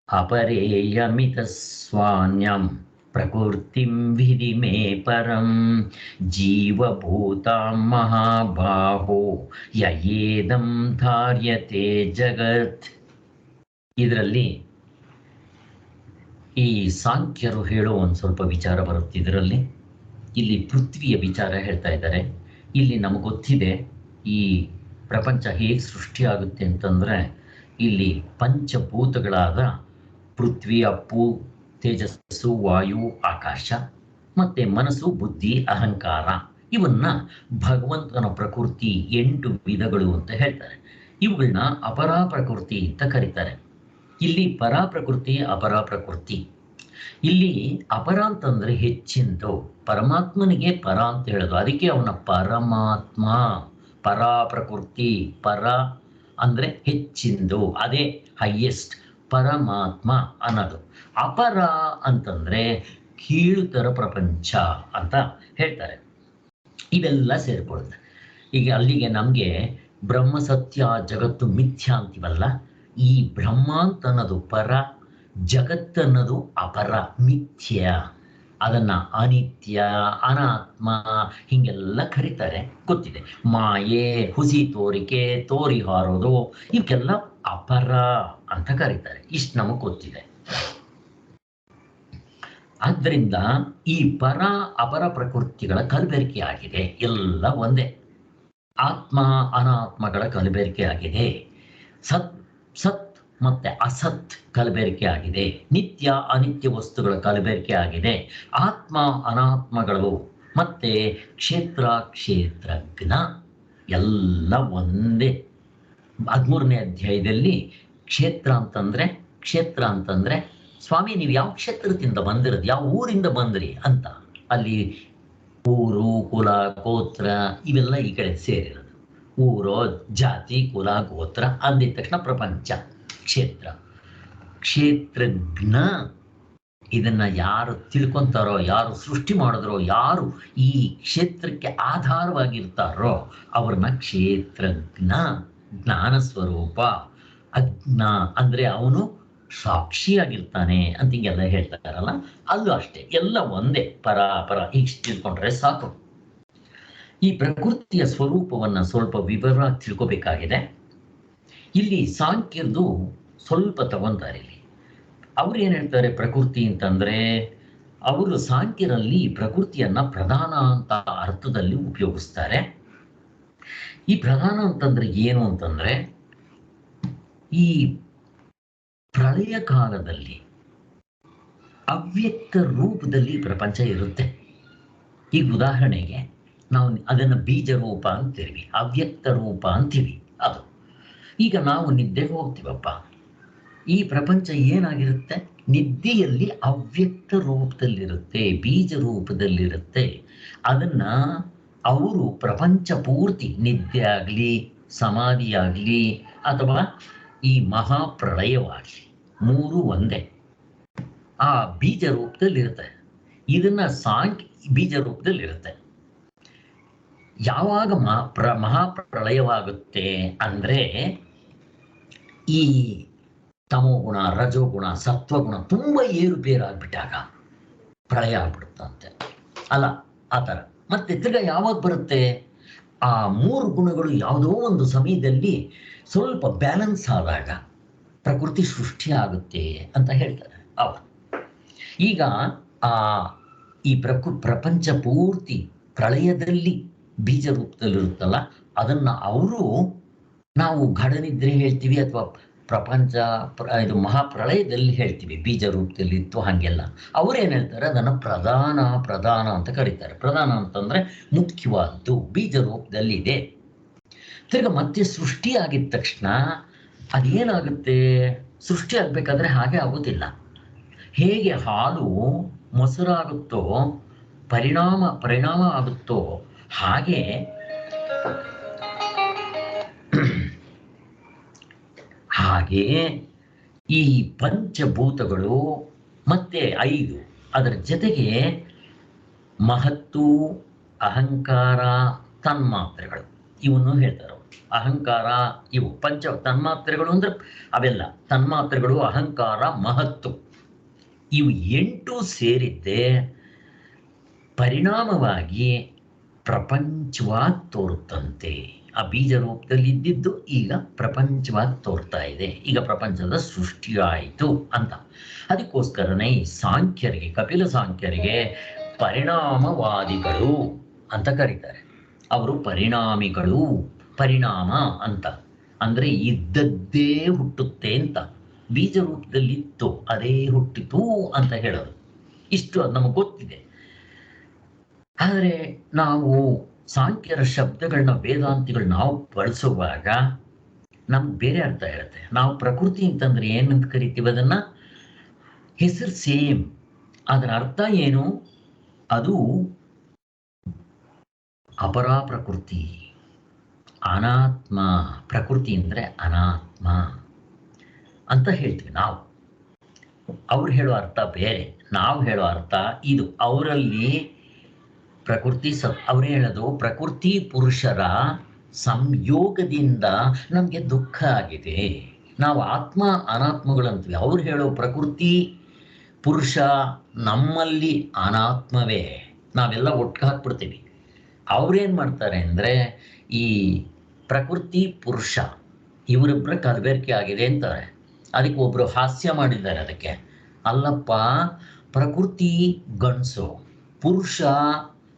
[SPEAKER 1] ಅಪರೇಯಮಿತ ಸ್ವಾನ್ಯಂ ಪ್ರಕೃತಿಂ ವಿಧಿ ಮೇ ಪರಂ ಜೀವಭೂತಾಂ ಮಹಾಬಾಹೋ ಯಯೇದಂ ಧಾರ್ಯತೆ ಜಗತ್. ಇದರಲ್ಲಿ ಈ ಸಾಂಖ್ಯರು ಹೇಳೋ ಒಂದು ಸ್ವಲ್ಪ ವಿಚಾರ ಬರುತ್ತೆ. ಇದರಲ್ಲಿ ಇಲ್ಲಿ ಪೃಥ್ವಿಯ ವಿಚಾರ ಹೇಳ್ತಾ ಇದ್ದಾರೆ. ಇಲ್ಲಿ ನಮಗೆ ಗೊತ್ತಿದೆ ಈ ಪ್ರಪಂಚ ಹೇಗೆ ಸೃಷ್ಟಿಯಾಗುತ್ತೆ ಅಂತಂದರೆ, ಇಲ್ಲಿ ಪಂಚಭೂತಗಳಾದ ಪೃಥ್ವಿ, ಅಪ್ಪು, ತೇಜಸ್ಸು, ವಾಯು, ಆಕಾಶ ಮತ್ತು ಮನಸ್ಸು, ಬುದ್ಧಿ, ಅಹಂಕಾರ, ಇವನ್ನ ಭಗವಂತನ ಪ್ರಕೃತಿ 8 ವಿಧಗಳು ಅಂತ ಹೇಳ್ತಾರೆ. ಇವುಗಳನ್ನ ಅಪರಾ ಪ್ರಕೃತಿ ಅಂತ ಕರೀತಾರೆ. ಇಲ್ಲಿ ಪರಾ ಪ್ರಕೃತಿ, ಅಪರಾ ಪ್ರಕೃತಿ. ಇಲ್ಲಿ ಅಪರ ಅಂತಂದ್ರೆ ಹೆಚ್ಚಿಂದು, ಪರಮಾತ್ಮನಿಗೆ ಪರ ಅಂತ ಹೇಳೋದು. ಅದಕ್ಕೆ ಅವನ ಪರಮಾತ್ಮ, ಪರಾ ಪ್ರಕೃತಿ. ಪರ ಅಂದ್ರೆ ಹೆಚ್ಚಿಂದು, ಅದೇ ಹೈಯೆಸ್ಟ್, ಪರಮಾತ್ಮ ಅನ್ನೋದು. ಅಪರ ಅಂತಂದ್ರೆ ಕೀಳುತರ ಪ್ರಪಂಚ ಅಂತ ಹೇಳ್ತಾರೆ. ಇವೆಲ್ಲ ಸೇರ್ಕೊಳ್ಳುತ್ತೆ. ಈಗ ಅಲ್ಲಿಗೆ ನಮಗೆ ಬ್ರಹ್ಮ ಸತ್ಯ, ಜಗತ್ತು ಮಿಥ್ಯ ಅಂತೀವಲ್ಲ, ಈ ಬ್ರಹ್ಮ ಅಂತ ಅನ್ನೋದು ಪರ, ಜಗತ್ತನ್ನೋದು ಅಪರ, ಮಿಥ್ಯ. ಅದನ್ನ ಅನಿತ್ಯ, ಅನಾತ್ಮ ಹೀಗೆಲ್ಲ ಕರೀತಾರೆ, ಗೊತ್ತಿದೆ. ಮಾಯೆ, ಹುಸಿ ತೋರಿಕೆ, ತೋರಿ ಹಾರೋದು, ಇವಕ್ಕೆಲ್ಲ ಅಪರ ಅಂತ ಕರೀತಾರೆ. ಇಷ್ಟು ನಮಗೆ ಗೊತ್ತಿದೆ. ಆದ್ದರಿಂದ ಈ ಪರ ಅಪರ ಪ್ರಕೃತಿಗಳ ಕಲಬೆರಕೆ ಆಗಿದೆ. ಎಲ್ಲ ಒಂದೇ. ಆತ್ಮ ಅನಾತ್ಮಗಳ ಕಲಬೆರಕೆ ಆಗಿದೆ. ಸತ್ ಮತ್ತೆ ಅಸತ್ ಕಲಬೆರಕೆ ಆಗಿದೆ. ನಿತ್ಯ ಅನಿತ್ಯ ವಸ್ತುಗಳ ಕಲಬೆರಕೆ ಆಗಿದೆ. ಆತ್ಮ ಅನಾತ್ಮಗಳು ಮತ್ತೆ ಕ್ಷೇತ್ರ ಕ್ಷೇತ್ರಜ್ಞ ಎಲ್ಲ ಒಂದೇ. 13ನೇ ಅಧ್ಯಾಯದಲ್ಲಿ ಕ್ಷೇತ್ರ ಅಂತಂದ್ರೆ ಸ್ವಾಮಿ ನೀವು ಯಾವ ಕ್ಷೇತ್ರದಿಂದ ಬಂದಿರೋದು, ಯಾವ ಊರಿಂದ ಬಂದ್ರಿ ಅಂತ. ಅಲ್ಲಿ ಊರು, ಕುಲ, ಗೋತ್ರ ಇವೆಲ್ಲ ಈ ಕಡೆ ಸೇರಿರೋದು. ಊರು, ಜಾತಿ, ಕುಲ, ಗೋತ್ರ ಅಂದಿದ ತಕ್ಷಣ ಪ್ರಪಂಚ, ಕ್ಷೇತ್ರ. ಕ್ಷೇತ್ರಜ್ಞ ಇದನ್ನ ಯಾರು ತಿಳ್ಕೊಂತಾರೋ, ಯಾರು ಸೃಷ್ಟಿ ಮಾಡಿದ್ರೋ, ಯಾರು ಈ ಕ್ಷೇತ್ರಕ್ಕೆ ಆಧಾರವಾಗಿರ್ತಾರೋ ಅವ್ರನ್ನ ಕ್ಷೇತ್ರಜ್ಞ. ಜ್ಞಾನ ಸ್ವರೂಪ. ಅಜ್ಞ ಅಂದ್ರೆ ಅವನು ಸಾಕ್ಷಿಯಾಗಿರ್ತಾನೆ ಅಂತ ಹಿಂಗೆಲ್ಲ ಹೇಳ್ತಾರಲ್ಲ, ಅಲ್ಲೂ ಅಷ್ಟೇ, ಎಲ್ಲ ಒಂದೇ, ಪರಾಪರ. ಈಗ ತಿಳ್ಕೊಂಡ್ರೆ ಸಾಕು. ಈ ಪ್ರಕೃತಿಯ ಸ್ವರೂಪವನ್ನ ಸ್ವಲ್ಪ ವಿವರವಾಗಿ ತಿಳ್ಕೋಬೇಕಾಗಿದೆ. ಇಲ್ಲಿ ಸಾಂಖ್ಯರ್ದು ಸ್ವಲ್ಪ ತಗೊಂತಾರೆ. ಇಲ್ಲಿ ಅವ್ರು ಏನ್ ಹೇಳ್ತಾರೆ ಪ್ರಕೃತಿ ಅಂತಂದ್ರೆ, ಅವರು ಸಾಂಖ್ಯರಲ್ಲಿ ಪ್ರಕೃತಿಯನ್ನ ಪ್ರಧಾನ ಅಂತ ಅರ್ಥದಲ್ಲಿ ಉಪಯೋಗಿಸ್ತಾರೆ. ಈ ಪ್ರಧಾನ ಅಂತಂದ್ರೆ ಏನು ಅಂತಂದ್ರೆ, ಈ ಪ್ರಳಯ ಕಾಲದಲ್ಲಿ ಅವ್ಯಕ್ತ ರೂಪದಲ್ಲಿ ಪ್ರಪಂಚ ಇರುತ್ತೆ. ಈಗ ಉದಾಹರಣೆಗೆ ನಾವು ಅದನ್ನ ಬೀಜ ರೂಪ ಅಂತೀವಿ, ಅವ್ಯಕ್ತ ರೂಪ ಅಂತೀವಿ. ಅದು ಈಗ ನಾವು ನಿದ್ದೆಗೆ ಹೋಗ್ತೀವಪ್ಪ, ಈ ಪ್ರಪಂಚ ಏನಾಗಿರುತ್ತೆ, ನಿದ್ದೆಯಲ್ಲಿ ಅವ್ಯಕ್ತ ರೂಪದಲ್ಲಿರುತ್ತೆ, ಬೀಜ ರೂಪದಲ್ಲಿರುತ್ತೆ. ಅದನ್ನ ಅವರು ಪ್ರಪಂಚ ಪೂರ್ತಿ ನಿದ್ದೆ ಆಗಲಿ, ಸಮಾಧಿ ಆಗಲಿ, ಅಥವಾ ಈ ಮಹಾಪ್ರಳಯವಾಗಲಿ, ಮೂರು ಒಂದೇ, ಆ ಬೀಜ ರೂಪದಲ್ಲಿರುತ್ತೆ. ಇದನ್ನ ಬೀಜ ರೂಪದಲ್ಲಿರುತ್ತೆ. ಯಾವಾಗ ಮಹಾಪ್ರಳಯವಾಗುತ್ತೆ ಅಂದ್ರೆ, ಈ ತಮೋಗುಣ, ರಜೋಗುಣ, ಸತ್ವಗುಣ ತುಂಬಾ ಏರುಪೇರಾಗ್ಬಿಟ್ಟಾಗ ಪ್ರಳಯ ಆಗ್ಬಿಡುತ್ತಂತೆ. ಅಲ್ಲ ಆ ಥರ. ಮತ್ತೆ ತಿರ್ಗಾ ಯಾವಾಗ ಬರುತ್ತೆ, ಆ 3 ಗುಣಗಳು ಯಾವುದೋ ಒಂದು ಸಮಯದಲ್ಲಿ ಸ್ವಲ್ಪ ಬ್ಯಾಲೆನ್ಸ್ ಆದಾಗ ಪ್ರಕೃತಿ ಸೃಷ್ಟಿ ಆಗುತ್ತೆ ಅಂತ ಹೇಳ್ತಾರೆ ಅವರು. ಈಗ ಈ ಪ್ರಪಂಚ ಪೂರ್ತಿ ಪ್ರಳಯದಲ್ಲಿ ಬೀಜ ರೂಪದಲ್ಲಿರುತ್ತಲ್ಲ, ಅದನ್ನ ಅವರು, ನಾವು ಘಡನಿದ್ರೆ ಹೇಳ್ತೀವಿ, ಅಥವಾ ಪ್ರಪಂಚ ಇದು ಮಹಾಪ್ರಳಯದಲ್ಲಿ ಹೇಳ್ತೀವಿ ಬೀಜ ರೂಪದಲ್ಲಿತ್ತು, ಹಾಗೆಲ್ಲ. ಅವ್ರೇನ್ ಹೇಳ್ತಾರೆ, ಅದನ್ನ ಪ್ರಧಾನ ಅಂತ ಕರೀತಾರೆ. ಪ್ರಧಾನ ಅಂತಂದ್ರೆ ಮುಖ್ಯವಾದ್ದು, ಬೀಜ ರೂಪದಲ್ಲಿದೆ. ತಿರ್ಗ ಮತ್ತೆ ಸೃಷ್ಟಿ ಆಗಿದ ತಕ್ಷಣ ಅದೇನಾಗುತ್ತೆ, ಸೃಷ್ಟಿ ಆಗ್ಬೇಕಾದ್ರೆ ಹಾಗೆ ಆಗೋದಿಲ್ಲ. ಹೇಗೆ ಹಾಲು ಮೊಸರಾಗುತ್ತೋ, ಪರಿಣಾಮ ಆಗುತ್ತೋ, ಹಾಗೆ ಈ ಪಂಚಭೂತಗಳು ಮತ್ತೆ 5 ಅದರ ಜೊತೆಗೆ ಮಹತ್ತು, ಅಹಂಕಾರ, ತನ್ಮಾತ್ರೆಗಳು ಇವನ್ನು ಹೇಳ್ತಾರೆ ಅವ್ರು. ಅಹಂಕಾರ, ಇವು ಪಂಚ ತನ್ಮಾತ್ರೆಗಳು ಅಂದ್ರೆ ಅವೆಲ್ಲ ತನ್ಮಾತ್ರೆಗಳು, ಅಹಂಕಾರ, ಮಹತ್ತು, ಇವು 8 ಸೇರಿದ್ದೇ ಪರಿಣಾಮವಾಗಿ ಪ್ರಪಂಚವಾಗಿ ತೋರುತ್ತಂತೆ. ಆ ಬೀಜ ರೂಪದಲ್ಲಿ ಇದ್ದಿದ್ದು ಈಗ ಪ್ರಪಂಚವಾಗಿ ತೋರ್ತಾ ಇದೆ, ಈಗ ಪ್ರಪಂಚದ ಸೃಷ್ಟಿಯಾಯಿತು ಅಂತ. ಅದಕ್ಕೋಸ್ಕರನೇ ಈ ಸಾಂಖ್ಯರಿಗೆ, ಕಪಿಲ ಸಾಂಖ್ಯರಿಗೆ ಪರಿಣಾಮವಾದಿಗಳು ಅಂತ ಕರೀತಾರೆ. ಅವರು ಪರಿಣಾಮಿಗಳು, ಪರಿಣಾಮ ಅಂತ ಅಂದ್ರೆ ಇದ್ದದ್ದೇ ಹುಟ್ಟುತ್ತೆ ಅಂತ. ಬೀಜ ರೂಪದಲ್ಲಿತ್ತು ಅದೇ ಹುಟ್ಟಿತು ಅಂತ ಹೇಳೋದು. ಇಷ್ಟು ಅದು ನಮಗೆ ಗೊತ್ತಿದೆ. ಆದರೆ ನಾವು ಸಾಂಖ್ಯರ ಶಬ್ದಗಳನ್ನ, ವೇದಾಂತಿಗಳು ನಾವು ಬಳಸುವಾಗ ನಮ್ಗೆ ಬೇರೆ ಅರ್ಥ ಇರುತ್ತೆ. ನಾವು ಪ್ರಕೃತಿ ಅಂತಂದ್ರೆ ಏನಂತ ಕರಿತೀವಿ, ಅದನ್ನ ಹೆಸರು ಸೇಮ್, ಅದರ ಅರ್ಥ ಏನು? ಅದು ಅಪರಾ ಪ್ರಕೃತಿ, ಅನಾತ್ಮ. ಪ್ರಕೃತಿ ಅಂದ್ರೆ ಅನಾತ್ಮ ಅಂತ ಹೇಳ್ತೀವಿ ನಾವು. ಅವ್ರು ಹೇಳೋ ಅರ್ಥ ಬೇರೆ, ನಾವು ಹೇಳೋ ಅರ್ಥ ಇದು. ಅವರಲ್ಲಿ ಪ್ರಕೃತಿ ಅವರೇ ಹೇಳೋದು ಪ್ರಕೃತಿ ಪುರುಷರ ಸಂಯೋಗದಿಂದ ನಮಗೆ ದುಃಖ ಆಗಿದೆ, ನಾವು ಆತ್ಮ ಅನಾತ್ಮಗಳಂತೀವಿ. ಅವ್ರು ಹೇಳೋ ಪ್ರಕೃತಿ ಪುರುಷ ನಮ್ಮಲ್ಲಿ ಅನಾತ್ಮವೇ, ನಾವೆಲ್ಲ ಒಟ್ಟಿಗೆ ಹಾಕ್ಬಿಡ್ತೀವಿ. ಅವ್ರೇನು ಮಾಡ್ತಾರೆ ಅಂದರೆ ಈ ಪ್ರಕೃತಿ ಪುರುಷ ಇವರಿಬ್ಬರ ಕಲಬೆರಕೆ ಆಗಿದೆ ಅಂತಾರೆ. ಅದಕ್ಕೆ ಒಬ್ಬರು ಹಾಸ್ಯ ಮಾಡಿದ್ದಾರೆ ಅದಕ್ಕೆ. ಅಲ್ಲಪ್ಪ, ಪ್ರಕೃತಿ ಗಂಡಸು, ಪುರುಷ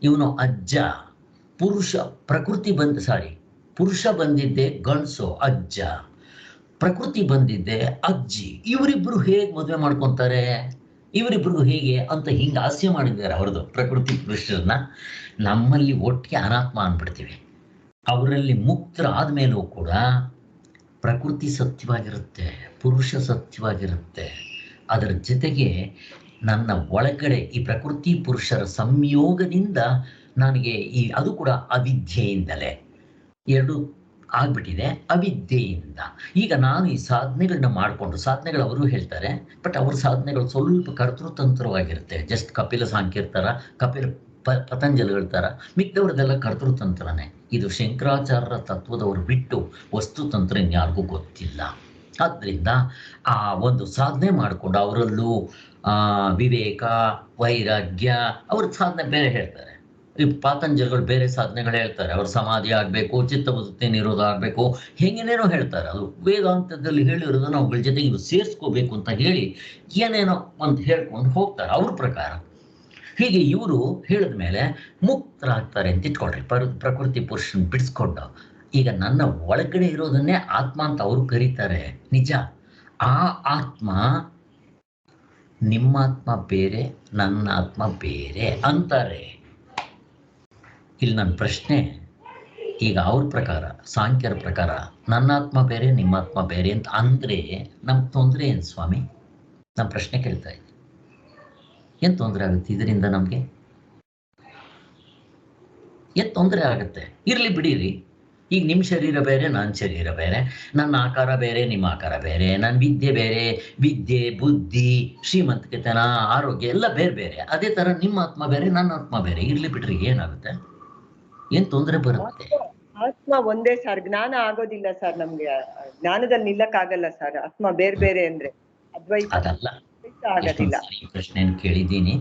[SPEAKER 1] ಇವನು ಅಜ್ಜ. ಪುರುಷ ಬಂದಿದ್ದೆ ಗಂಡಸು ಅಜ್ಜ, ಪ್ರಕೃತಿ ಬಂದಿದ್ದೆ ಅಜ್ಜಿ. ಇವರಿಬ್ರು ಹೇಗೆ ಮದುವೆ ಮಾಡ್ಕೊತಾರೆ, ಇವರಿಬ್ರಿಗೂ ಹೇಗೆ ಅಂತ ಹಿಂಗೆ ಹಾಸ್ಯ ಮಾಡಿದ್ದಾರೆ ಅವ್ರದ್ದು. ಪ್ರಕೃತಿ ಪುರುಷರನ್ನ ನಮ್ಮಲ್ಲಿ ಒಟ್ಟಿಗೆ ಅನಾತ್ಮ ಅಂದ್ಬಿಡ್ತೀವಿ. ಅವರಲ್ಲಿ ಮುಕ್ತರಾದ ಮೇಲೂ ಕೂಡ ಪ್ರಕೃತಿ ಸತ್ಯವಾಗಿರುತ್ತೆ, ಪುರುಷ ಸತ್ಯವಾಗಿರುತ್ತೆ. ಅದರ ಜೊತೆಗೆ ನನ್ನ ಒಳಗಡೆ ಈ ಪ್ರಕೃತಿ ಪುರುಷರ ಸಂಯೋಗದಿಂದ ನನಗೆ ಅದು ಕೂಡ ಅವಿದ್ಯೆಯಿಂದಲೇ ಎರಡು ಆಗ್ಬಿಟ್ಟಿದೆ, ಅವಿದ್ಯೆಯಿಂದ. ಈಗ ನಾನು ಈ ಸಾಧನೆಗಳನ್ನ ಮಾಡಿಕೊಂಡು, ಸಾಧನೆಗಳು ಅವರು ಹೇಳ್ತಾರೆ, ಬಟ್ ಅವ್ರ ಸಾಧನೆಗಳು ಸ್ವಲ್ಪ ಕರ್ತೃತಂತ್ರವಾಗಿರುತ್ತೆ. ಜಸ್ಟ್ ಕಪಿಲ ಸಾಂಖ್ಯರ ಥರ, ಪತಂಜಲಿಗಳ ಥರ, ಮಿಕ್ಕದವ್ರದ್ದೆಲ್ಲ ಕರ್ತೃತಂತ್ರನೇ. ಇದು ಶಂಕರಾಚಾರ್ಯರ ತತ್ವದವರು ಬಿಟ್ಟು ವಸ್ತುತಂತ್ರ ಇನ್ಯಾರಿಗೂ ಗೊತ್ತಿಲ್ಲ. ಆದ್ದರಿಂದ ಆ ಒಂದು ಸಾಧನೆ ಮಾಡಿಕೊಂಡು ಅವರಲ್ಲೂ ವಿವೇಕ, ವೈರಾಗ್ಯ, ಅವ್ರ ಸಾಧನೆ ಬೇರೆ ಹೇಳ್ತಾರೆ. ಈ ಪಾತಂಜಲಿಗಳು ಬೇರೆ ಸಾಧನೆಗಳು ಹೇಳ್ತಾರೆ. ಅವ್ರ ಸಮಾಧಿ ಆಗಬೇಕು, ಚಿತ್ತವೃತ್ತಿ ನಿರೋಧ ಆಗಬೇಕು, ಹೆಂಗೇನೇನೋ ಹೇಳ್ತಾರೆ. ಅದು ವೇದಾಂತದಲ್ಲಿ ಹೇಳಿರೋದನ್ನ ಅವುಗಳ ಜೊತೆಗೆ ಇವು ಸೇರಿಸ್ಕೋಬೇಕು ಅಂತ ಹೇಳಿ ಏನೇನೋ ಒಂದು ಹೇಳ್ಕೊಂಡು ಹೋಗ್ತಾರೆ ಅವ್ರ ಪ್ರಕಾರ. ಹೀಗೆ ಇವರು ಹೇಳಿದ ಮೇಲೆ ಮುಕ್ತರಾಗ್ತಾರೆ ಅಂತ ಇಟ್ಕೊಳ್ರಿ. ಪ್ರಕೃತಿ ಪುರುಷನ ಬಿಡಿಸ್ಕೊಂಡು ಈಗ ನನ್ನ ಒಳಗಡೆ ಇರೋದನ್ನೇ ಆತ್ಮ ಅಂತ ಅವರು ಕರೀತಾರೆ. ನಿಜ, ಆ ಆತ್ಮ ನಿಮ್ಮ ಆತ್ಮ ಬೇರೆ, ನನ್ನ ಆತ್ಮ ಬೇರೆ ಅಂತಾರೆ. ಇಲ್ಲಿ ನನ್ನ ಪ್ರಶ್ನೆ, ಈಗ ಅವ್ರ ಪ್ರಕಾರ, ಸಾಂಖ್ಯರ ಪ್ರಕಾರ ನನ್ನ ಆತ್ಮ ಬೇರೆ, ನಿಮ್ಮ ಆತ್ಮ ಬೇರೆ ಅಂತ ಅಂದರೆ ನಮ್ಗೆ ತೊಂದರೆ ಏನು ಸ್ವಾಮಿ? ನಮ್ಮ ಪ್ರಶ್ನೆ ಕೇಳ್ತಾ ಇದ್ದೀನಿ. ಏನು ತೊಂದರೆ ಆಗುತ್ತೆ ಇದರಿಂದ? ನಮಗೆ ಏನು ತೊಂದರೆ ಆಗುತ್ತೆ? ಇರಲಿ ಬಿಡಿರಿ. ಈಗ ನಿಮ್ಮ ಶರೀರ ಬೇರೆ, ನನ್ನ ಶರೀರ ಬೇರೆ, ನನ್ನ ಆಕಾರ ಬೇರೆ, ನಿಮ್ಮ ಆಕಾರ ಬೇರೆ, ನನ್ನ ವಿದ್ಯೆ ಬೇರೆ, ವಿದ್ಯೆ, ಬುದ್ಧಿ, ಶ್ರೀಮಂತಿಕೆತನ, ಆರೋಗ್ಯ ಎಲ್ಲ ಬೇರೆ ಬೇರೆ. ಅದೇ ಥರ ನಿಮ್ಮ ಆತ್ಮ ಬೇರೆ, ನನ್ನ ಆತ್ಮ ಬೇರೆ. ಇರಲಿ ಬಿಡ್ರಿ, ಏನಾಗುತ್ತೆ? ಏನು ತೊಂದರೆ ಬರುತ್ತೆ?
[SPEAKER 2] ಆತ್ಮ ಒಂದೇ ಸರ್, ಜ್ಞಾನ ಆಗೋದಿಲ್ಲ ಸರ್. ನಮ್ಗೆ ಜ್ಞಾನದಲ್ಲಿ ನಿಲ್ಲಕ್ಕಾಗಲ್ಲ ಸರ್. ಆತ್ಮ ಬೇರೆ ಬೇರೆ ಅಂದ್ರೆ ಅದ್ವೈತ
[SPEAKER 1] ಅದಲ್ಲ.
[SPEAKER 2] ಆಗೋದಿಲ್ಲ.
[SPEAKER 1] ಈ ಪ್ರಶ್ನೆಯನ್ನು ಕೇಳಿದ್ದೀನಿ.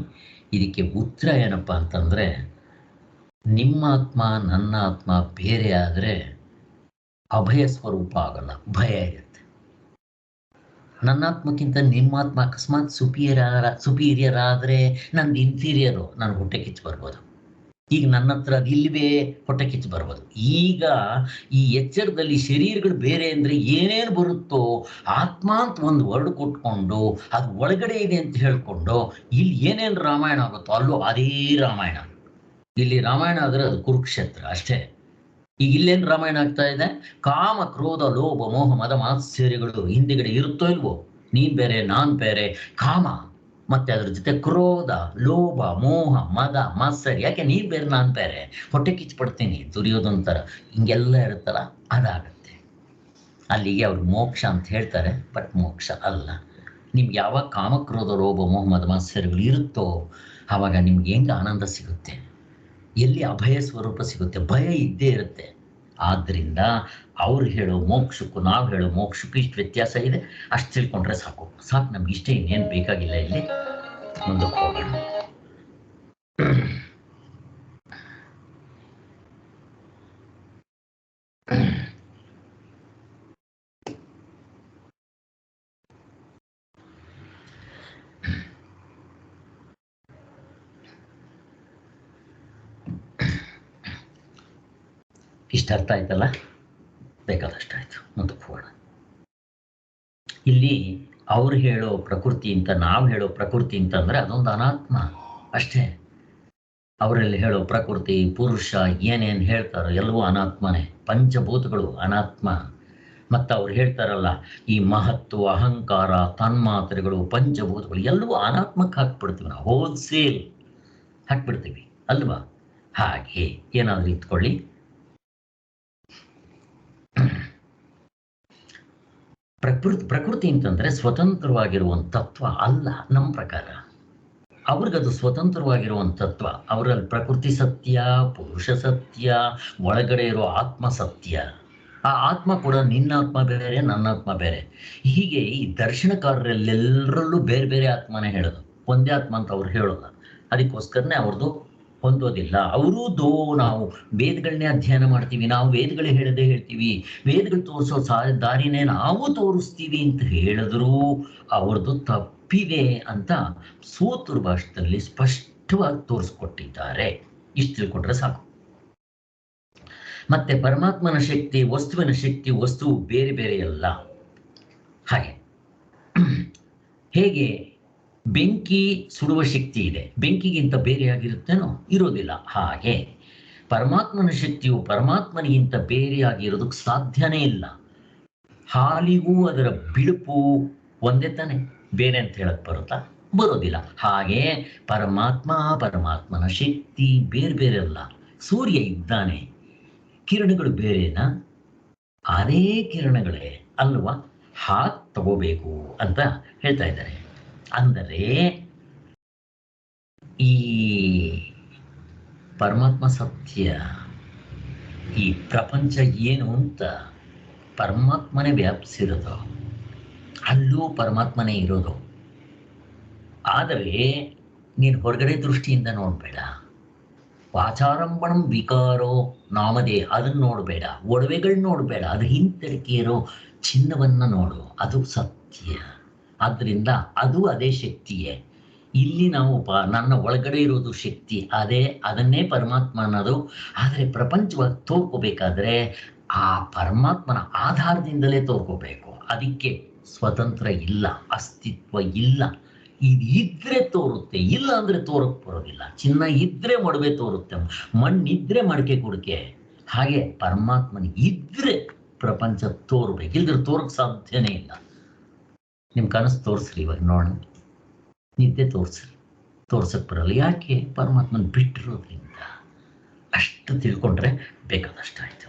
[SPEAKER 1] ಇದಕ್ಕೆ ಉತ್ತರ ಏನಪ್ಪಾ ಅಂತಂದ್ರೆ, ನಿಮ್ಮ ಆತ್ಮ ನನ್ನ ಆತ್ಮ ಬೇರೆ ಆದರೆ ಅಭಯ ಸ್ವರೂಪ ಆಗಲ್ಲ, ಭಯ ಇರುತ್ತೆ. ನನ್ನ ಆತ್ಮಕ್ಕಿಂತ ನಿಮ್ಮ ಆತ್ಮ ಅಕಸ್ಮಾತ್ ಸುಪೀರಿಯರ್ ಆದರೆ ನಂದು ಇನ್ಫೀರಿಯರು, ನನಗೆ ಹೊಟ್ಟೆ ಕಿಚ್ಚು ಬರ್ಬೋದು. ಈಗ ನನ್ನ ಹತ್ರ ಅದು ಇಲ್ವೇ, ಹೊಟ್ಟೆ ಕಿಚ್ಚು ಬರ್ಬೋದು. ಈಗ ಈ ಎಚ್ಚರದಲ್ಲಿ ಶರೀರಗಳು ಬೇರೆ ಅಂದರೆ ಏನೇನು ಬರುತ್ತೋ, ಆತ್ಮ ಅಂತ ಒಂದು ವರ್ಡ್ ಕೊಟ್ಕೊಂಡು ಅದು ಒಳಗಡೆ ಇದೆ ಅಂತ ಹೇಳ್ಕೊಂಡು ಇಲ್ಲಿ ಏನೇನು ರಾಮಾಯಣ ಆಗುತ್ತೋ ಅಲ್ಲೂ ಅದೇ ರಾಮಾಯಣ. ಇಲ್ಲಿ ರಾಮಾಯಣ ಆದರೆ ಅದು ಕುರುಕ್ಷೇತ್ರ ಅಷ್ಟೇ. ಈಗ ಇಲ್ಲೇನು ರಾಮಾಯಣ ಆಗ್ತಾ ಇದೆ? ಕಾಮ, ಕ್ರೋಧ, ಲೋಭ, ಮೋಹ, ಮದ, ಮಾತ್ಸರ್ಯಗಳು ಹಿಂದೆಗಡೆ ಇರುತ್ತೋ ಇಲ್ವೋ? ನೀನ್ ಬೇರೆ, ನಾನ್ ಬೇರೆ. ಕಾಮ ಮತ್ತೆ ಅದ್ರ ಜೊತೆ ಕ್ರೋಧ, ಲೋಭ, ಮೋಹ, ಮದ, ಮಾತ್ಸರ್ಯ. ಯಾಕೆ ನೀನ್ ಬೇರೆ, ನಾನ್ ಬೇರೆ, ಹೊಟ್ಟೆ ಕಿಚ್ಚು ಪಡ್ತೀನಿ, ದುರ್ಯೋಧನ ಥರ, ಹಿಂಗೆಲ್ಲ ಇರುತ್ತಲ್ಲ, ಅದಾಗತ್ತೆ. ಅಲ್ಲಿಗೆ ಅವ್ರು ಮೋಕ್ಷ ಅಂತ ಹೇಳ್ತಾರೆ, ಬಟ್ ಮೋಕ್ಷ ಅಲ್ಲ. ನಿಮ್ಗೆ ಯಾವಾಗ ಕಾಮಕ್ರೋಧ, ಲೋಭ, ಮೋಹ, ಮದ, ಮಾತ್ಸರ್ಯಗಳು ಇರುತ್ತೋ ಆವಾಗ ನಿಮ್ಗೆ ಹೆಂಗೆ ಆನಂದ ಸಿಗುತ್ತೆ? ಎಲ್ಲಿ ಅಭಯ ಸ್ವರೂಪ ಸಿಗುತ್ತೆ? ಭಯ ಇದ್ದೇ ಇರುತ್ತೆ. ಆದ್ದರಿಂದ ಅವ್ರು ಹೇಳೋ ಮೋಕ್ಷಕ್ಕೂ ನಾವು ಹೇಳೋ ಮೋಕ್ಷಕ್ಕೂ ಇಷ್ಟು ವ್ಯತ್ಯಾಸ ಇದೆ. ಅಷ್ಟು ತಿಳ್ಕೊಂಡ್ರೆ ಸಾಕು ಸಾಕು, ನಮ್ಗೆ ಇಷ್ಟೇ, ಇನ್ನೇನು ಬೇಕಾಗಿಲ್ಲ. ಇಲ್ಲಿ ಮುಂದಕ್ಕೆ ಹೋಗೋಣ. ಇಷ್ಟ ಅರ್ಥ ಆಯ್ತಲ್ಲ? ಬೇಕಾದಷ್ಟು ಆಯ್ತು, ಮುಂದಕ್ಕೆ ಹೋಗೋಣ. ಇಲ್ಲಿ ಅವ್ರು ಹೇಳೋ ಪ್ರಕೃತಿ ಅಂತ, ನಾವು ಹೇಳೋ ಪ್ರಕೃತಿ ಅಂತಂದ್ರೆ ಅದೊಂದು ಅನಾತ್ಮ ಅಷ್ಟೇ. ಅವರಲ್ಲಿ ಹೇಳೋ ಪ್ರಕೃತಿ, ಪುರುಷ, ಏನೇನು ಹೇಳ್ತಾರೋ ಎಲ್ಲವೂ ಅನಾತ್ಮನೇ. ಪಂಚಭೂತಗಳು ಅನಾತ್ಮ. ಮತ್ತು ಅವ್ರು ಹೇಳ್ತಾರಲ್ಲ, ಈ ಮಹತ್ವ, ಅಹಂಕಾರ, ತನ್ಮಾತ್ರೆಗಳು, ಪಂಚಭೂತಗಳು ಎಲ್ಲವೂ ಅನಾತ್ಮಕ್ಕೆ ಹಾಕ್ಬಿಡ್ತೀವಿ ನಾವು, ಹೋಲ್ಸೇಲ್ ಹಾಕ್ಬಿಡ್ತೀವಿ ಅಲ್ವಾ? ಹಾಗೆ ಏನಾದರೂ ಇಟ್ಕೊಳ್ಳಿ. ಪ್ರಕೃತಿ ಅಂತಂದ್ರೆ ಸ್ವತಂತ್ರವಾಗಿರುವಂಥ ತತ್ವ ಅಲ್ಲ ನಮ್ಮ ಪ್ರಕಾರ. ಅವ್ರಿಗದು ಸ್ವತಂತ್ರವಾಗಿರುವಂಥ ತತ್ವ. ಅವರಲ್ಲಿ ಪ್ರಕೃತಿ ಸತ್ಯ, ಪುರುಷ ಸತ್ಯ, ಒಳಗಡೆ ಇರೋ ಆತ್ಮ ಸತ್ಯ. ಆ ಆತ್ಮ ಕೂಡ ನಿನ್ನ ಆತ್ಮ ಬೇರೆ, ನನ್ನ ಆತ್ಮ ಬೇರೆ. ಹೀಗೆ ಈ ದರ್ಶನಕಾರರೆಲ್ಲೆಲ್ಲರಲ್ಲೂ ಬೇರೆ ಬೇರೆ ಆತ್ಮನೇ ಹೇಳೋದು, ಒಂದೇ ಆತ್ಮ ಅಂತ ಅವ್ರು ಹೇಳೋಲ್ಲ. ಅದಕ್ಕೋಸ್ಕರನೇ ಅವ್ರದ್ದು ಹೊಂದೋದಿಲ್ಲ. ಅವರೂ ನಾವು ವೇದಗಳನ್ನೇ ಅಧ್ಯಯನ ಮಾಡ್ತೀವಿ, ನಾವು ವೇದಗಳೇ ಹೇಳದೆ ಹೇಳ್ತೀವಿ, ವೇದಗಳು ತೋರಿಸೋ ದಾರಿನೇ ನಾವು ತೋರಿಸ್ತೀವಿ ಅಂತ ಹೇಳಿದ್ರೂ ಅವ್ರದ್ದು ತಪ್ಪಿದೆ ಅಂತ ಸೂತ್ರ ಭಾಷೆಯಲ್ಲಿ ಸ್ಪಷ್ಟವಾಗಿ ತೋರಿಸ್ಕೊಟ್ಟಿದ್ದಾರೆ. ಇಷ್ಟು ತಿಳ್ಕೊಂಡ್ರೆ ಸಾಕು. ಮತ್ತೆ ಪರಮಾತ್ಮನ ಶಕ್ತಿ, ವಸ್ತುವಿನ ಶಕ್ತಿ, ವಸ್ತು ಬೇರೆ ಬೇರೆ ಅಲ್ಲ. ಹಾಗೆ ಹೇಗೆ ಬೆಂಕಿ ಸುಡುವ ಶಕ್ತಿ ಇದೆ, ಬೆಂಕಿಗಿಂತ ಬೇರೆಯಾಗಿರುತ್ತೇನೋ? ಇರೋದಿಲ್ಲ. ಹಾಗೆ ಪರಮಾತ್ಮನ ಶಕ್ತಿಯು ಪರಮಾತ್ಮನಿಗಿಂತ ಬೇರೆಯಾಗಿರೋದಕ್ಕೆ ಸಾಧ್ಯನೇ ಇಲ್ಲ. ಹಾಲಿಗೂ ಅದರ ಬಿಳುಪು ಒಂದೇ ತಾನೆ, ಬೇರೆ ಅಂತ ಹೇಳಕ್ ಬರುತ್ತಾ? ಬರೋದಿಲ್ಲ. ಹಾಗೆ ಪರಮಾತ್ಮನ ಶಕ್ತಿ ಬೇರೆ ಬೇರೆ ಅಲ್ಲ. ಸೂರ್ಯ ಇದ್ದಾನೆ, ಕಿರಣಗಳು ಬೇರೆನಾ? ಅದೇ ಕಿರಣಗಳೇ ಅಲ್ವಾ? ಹಾಗೆ ತಗೋಬೇಕು ಅಂತ ಹೇಳ್ತಾ ಇದ್ದಾರೆ. ಅಂದರೆ ಈ ಪರಮಾತ್ಮ ಸತ್ಯ, ಈ ಪ್ರಪಂಚ ಏನು ಅಂತ ಪರಮಾತ್ಮನೇ ವ್ಯಾಪಿಸಿರೋದು, ಅಲ್ಲೂ ಪರಮಾತ್ಮನೇ ಇರೋದು. ಆದರೆ ನೀನು ಹೊರಗಡೆ ದೃಷ್ಟಿಯಿಂದ ನೋಡಬೇಡ. ವಾಚಾರಂಭಣಂ ವಿಕಾರೋ ನಾಮದೇ, ಅದನ್ನು ನೋಡಬೇಡ. ಒಡವೆಗಳನ್ನ ನೋಡಬೇಡ, ಅದು ಹಿಂತಿರುಗಿ ಇರೋ ಚಿನ್ನವನ್ನು ನೋಡು, ಅದು ಸತ್ಯ. ಆದ್ದರಿಂದ ಅದು ಅದೇ ಶಕ್ತಿಯೇ. ಇಲ್ಲಿ ನಾವು ನನ್ನ ಒಳಗಡೆ ಇರೋದು ಶಕ್ತಿ, ಅದನ್ನೇ ಪರಮಾತ್ಮ ಅನ್ನೋದು. ಆದರೆ ಪ್ರಪಂಚವಾಗಿ ತೋರ್ಕೋಬೇಕಾದ್ರೆ ಆ ಪರಮಾತ್ಮನ ಆಧಾರದಿಂದಲೇ ತೋರ್ಕೋಬೇಕು. ಅದಕ್ಕೆ ಸ್ವತಂತ್ರ ಇಲ್ಲ, ಅಸ್ತಿತ್ವ ಇಲ್ಲ. ಇದ್ರೆ ತೋರುತ್ತೆ, ಇಲ್ಲ ಅಂದ್ರೆ ತೋರಕ್ ಬರೋದಿಲ್ಲ. ಚಿನ್ನ ಇದ್ರೆ ಒಡವೆ ತೋರುತ್ತೆ, ಮಣ್ಣಿದ್ರೆ ಮಡಿಕೆ ಕುಡಿಕೆ. ಹಾಗೆ ಪರಮಾತ್ಮನ ಇದ್ರೆ ಪ್ರಪಂಚ ತೋರ್ಬೇಕು, ಇಲ್ದ್ರೆ ತೋರಕ್ ಸಾಧ್ಯನೇ ಇಲ್ಲ. ನಿಮ್ ಕನಸು ತೋರಿಸ್ರಿ, ಇವಾಗ ನೋಡೋಣ. ನಿದ್ದೆ ತೋರ್ಸಕ್ ಬರಲ್ಲ. ಯಾಕೆ? ಪರಮಾತ್ಮನ ಬಿಟ್ಟಿರೋದ್ರಿಂದ. ಅಷ್ಟು ತಿಳ್ಕೊಂಡ್ರೆ ಬೇಕಾದಷ್ಟಾಯ್ತು.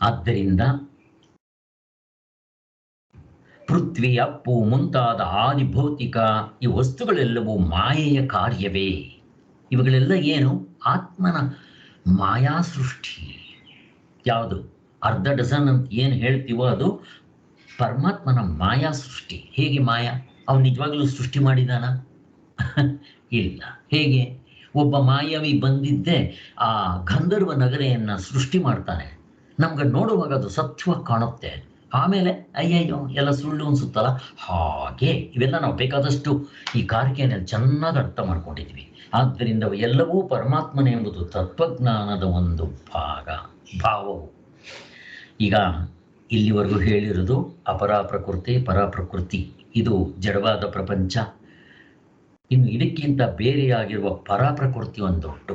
[SPEAKER 1] ಆದ್ದರಿಂದ ಪೃಥ್ವಿ, ಅಪ್ಪು ಮುಂತಾದ ಆದಿಭೌತಿಕ ಈ ವಸ್ತುಗಳೆಲ್ಲವೂ ಮಾಯೆಯ ಕಾರ್ಯವೇ. ಇವುಗಳೆಲ್ಲ ಏನು? ಆತ್ಮನ ಮಾಯಾ ಸೃಷ್ಟಿ. ಯಾವುದು? ಅರ್ಧ ಡಜನ್ ಅಂತ ಏನು ಹೇಳ್ತೀವೋ ಅದು ಪರಮಾತ್ಮನ ಮಾಯಾ ಸೃಷ್ಟಿ. ಹೇಗೆ ಮಾಯಾ? ಅವನು ನಿಜವಾಗ್ಲೂ ಸೃಷ್ಟಿ ಮಾಡಿದಾನ? ಇಲ್ಲ. ಹೇಗೆ? ಒಬ್ಬ ಮಾಯಾವಿ ಬಂದಿದ್ದೆ ಆ ಗಂಧರ್ವ ನಗರೆಯನ್ನ ಸೃಷ್ಟಿ ಮಾಡ್ತಾನೆ. ನಮ್ಗೆ ನೋಡುವಾಗ ಅದು ಸತ್ಯವಾಗಿ ಕಾಣುತ್ತೆ, ಆಮೇಲೆ ಅಯ್ಯಯ್ಯೋ ಎಲ್ಲ ಸುಳ್ಳು ಅನ್ಸುತ್ತಲ್ಲ. ಹಾಗೆ ಇವೆಲ್ಲ ನಾವು ಬೇಕಾದಷ್ಟು ಈ ಕಾರಿಕೆಯಲ್ಲಿ ಚೆನ್ನಾಗಿ ಅರ್ಥ ಮಾಡ್ಕೊಂಡಿದ್ವಿ. ಆದ್ದರಿಂದ ಎಲ್ಲವೂ ಪರಮಾತ್ಮನೇ ಎಂಬುದು ತತ್ವಜ್ಞಾನದ ಒಂದು ಭಾವವು. ಈಗ ಇಲ್ಲಿವರೆಗೂ ಹೇಳಿರೋದು ಅಪರಾಪ್ರಕೃತಿ, ಪರಾಪ್ರಕೃತಿ, ಇದು ಜಡವಾದ ಪ್ರಪಂಚ. ಇನ್ನು ಇದಕ್ಕಿಂತ ಬೇರೆಯಾಗಿರುವ ಪರಾಪ್ರಕೃತಿ ಒಂದೊಟ್ಟು.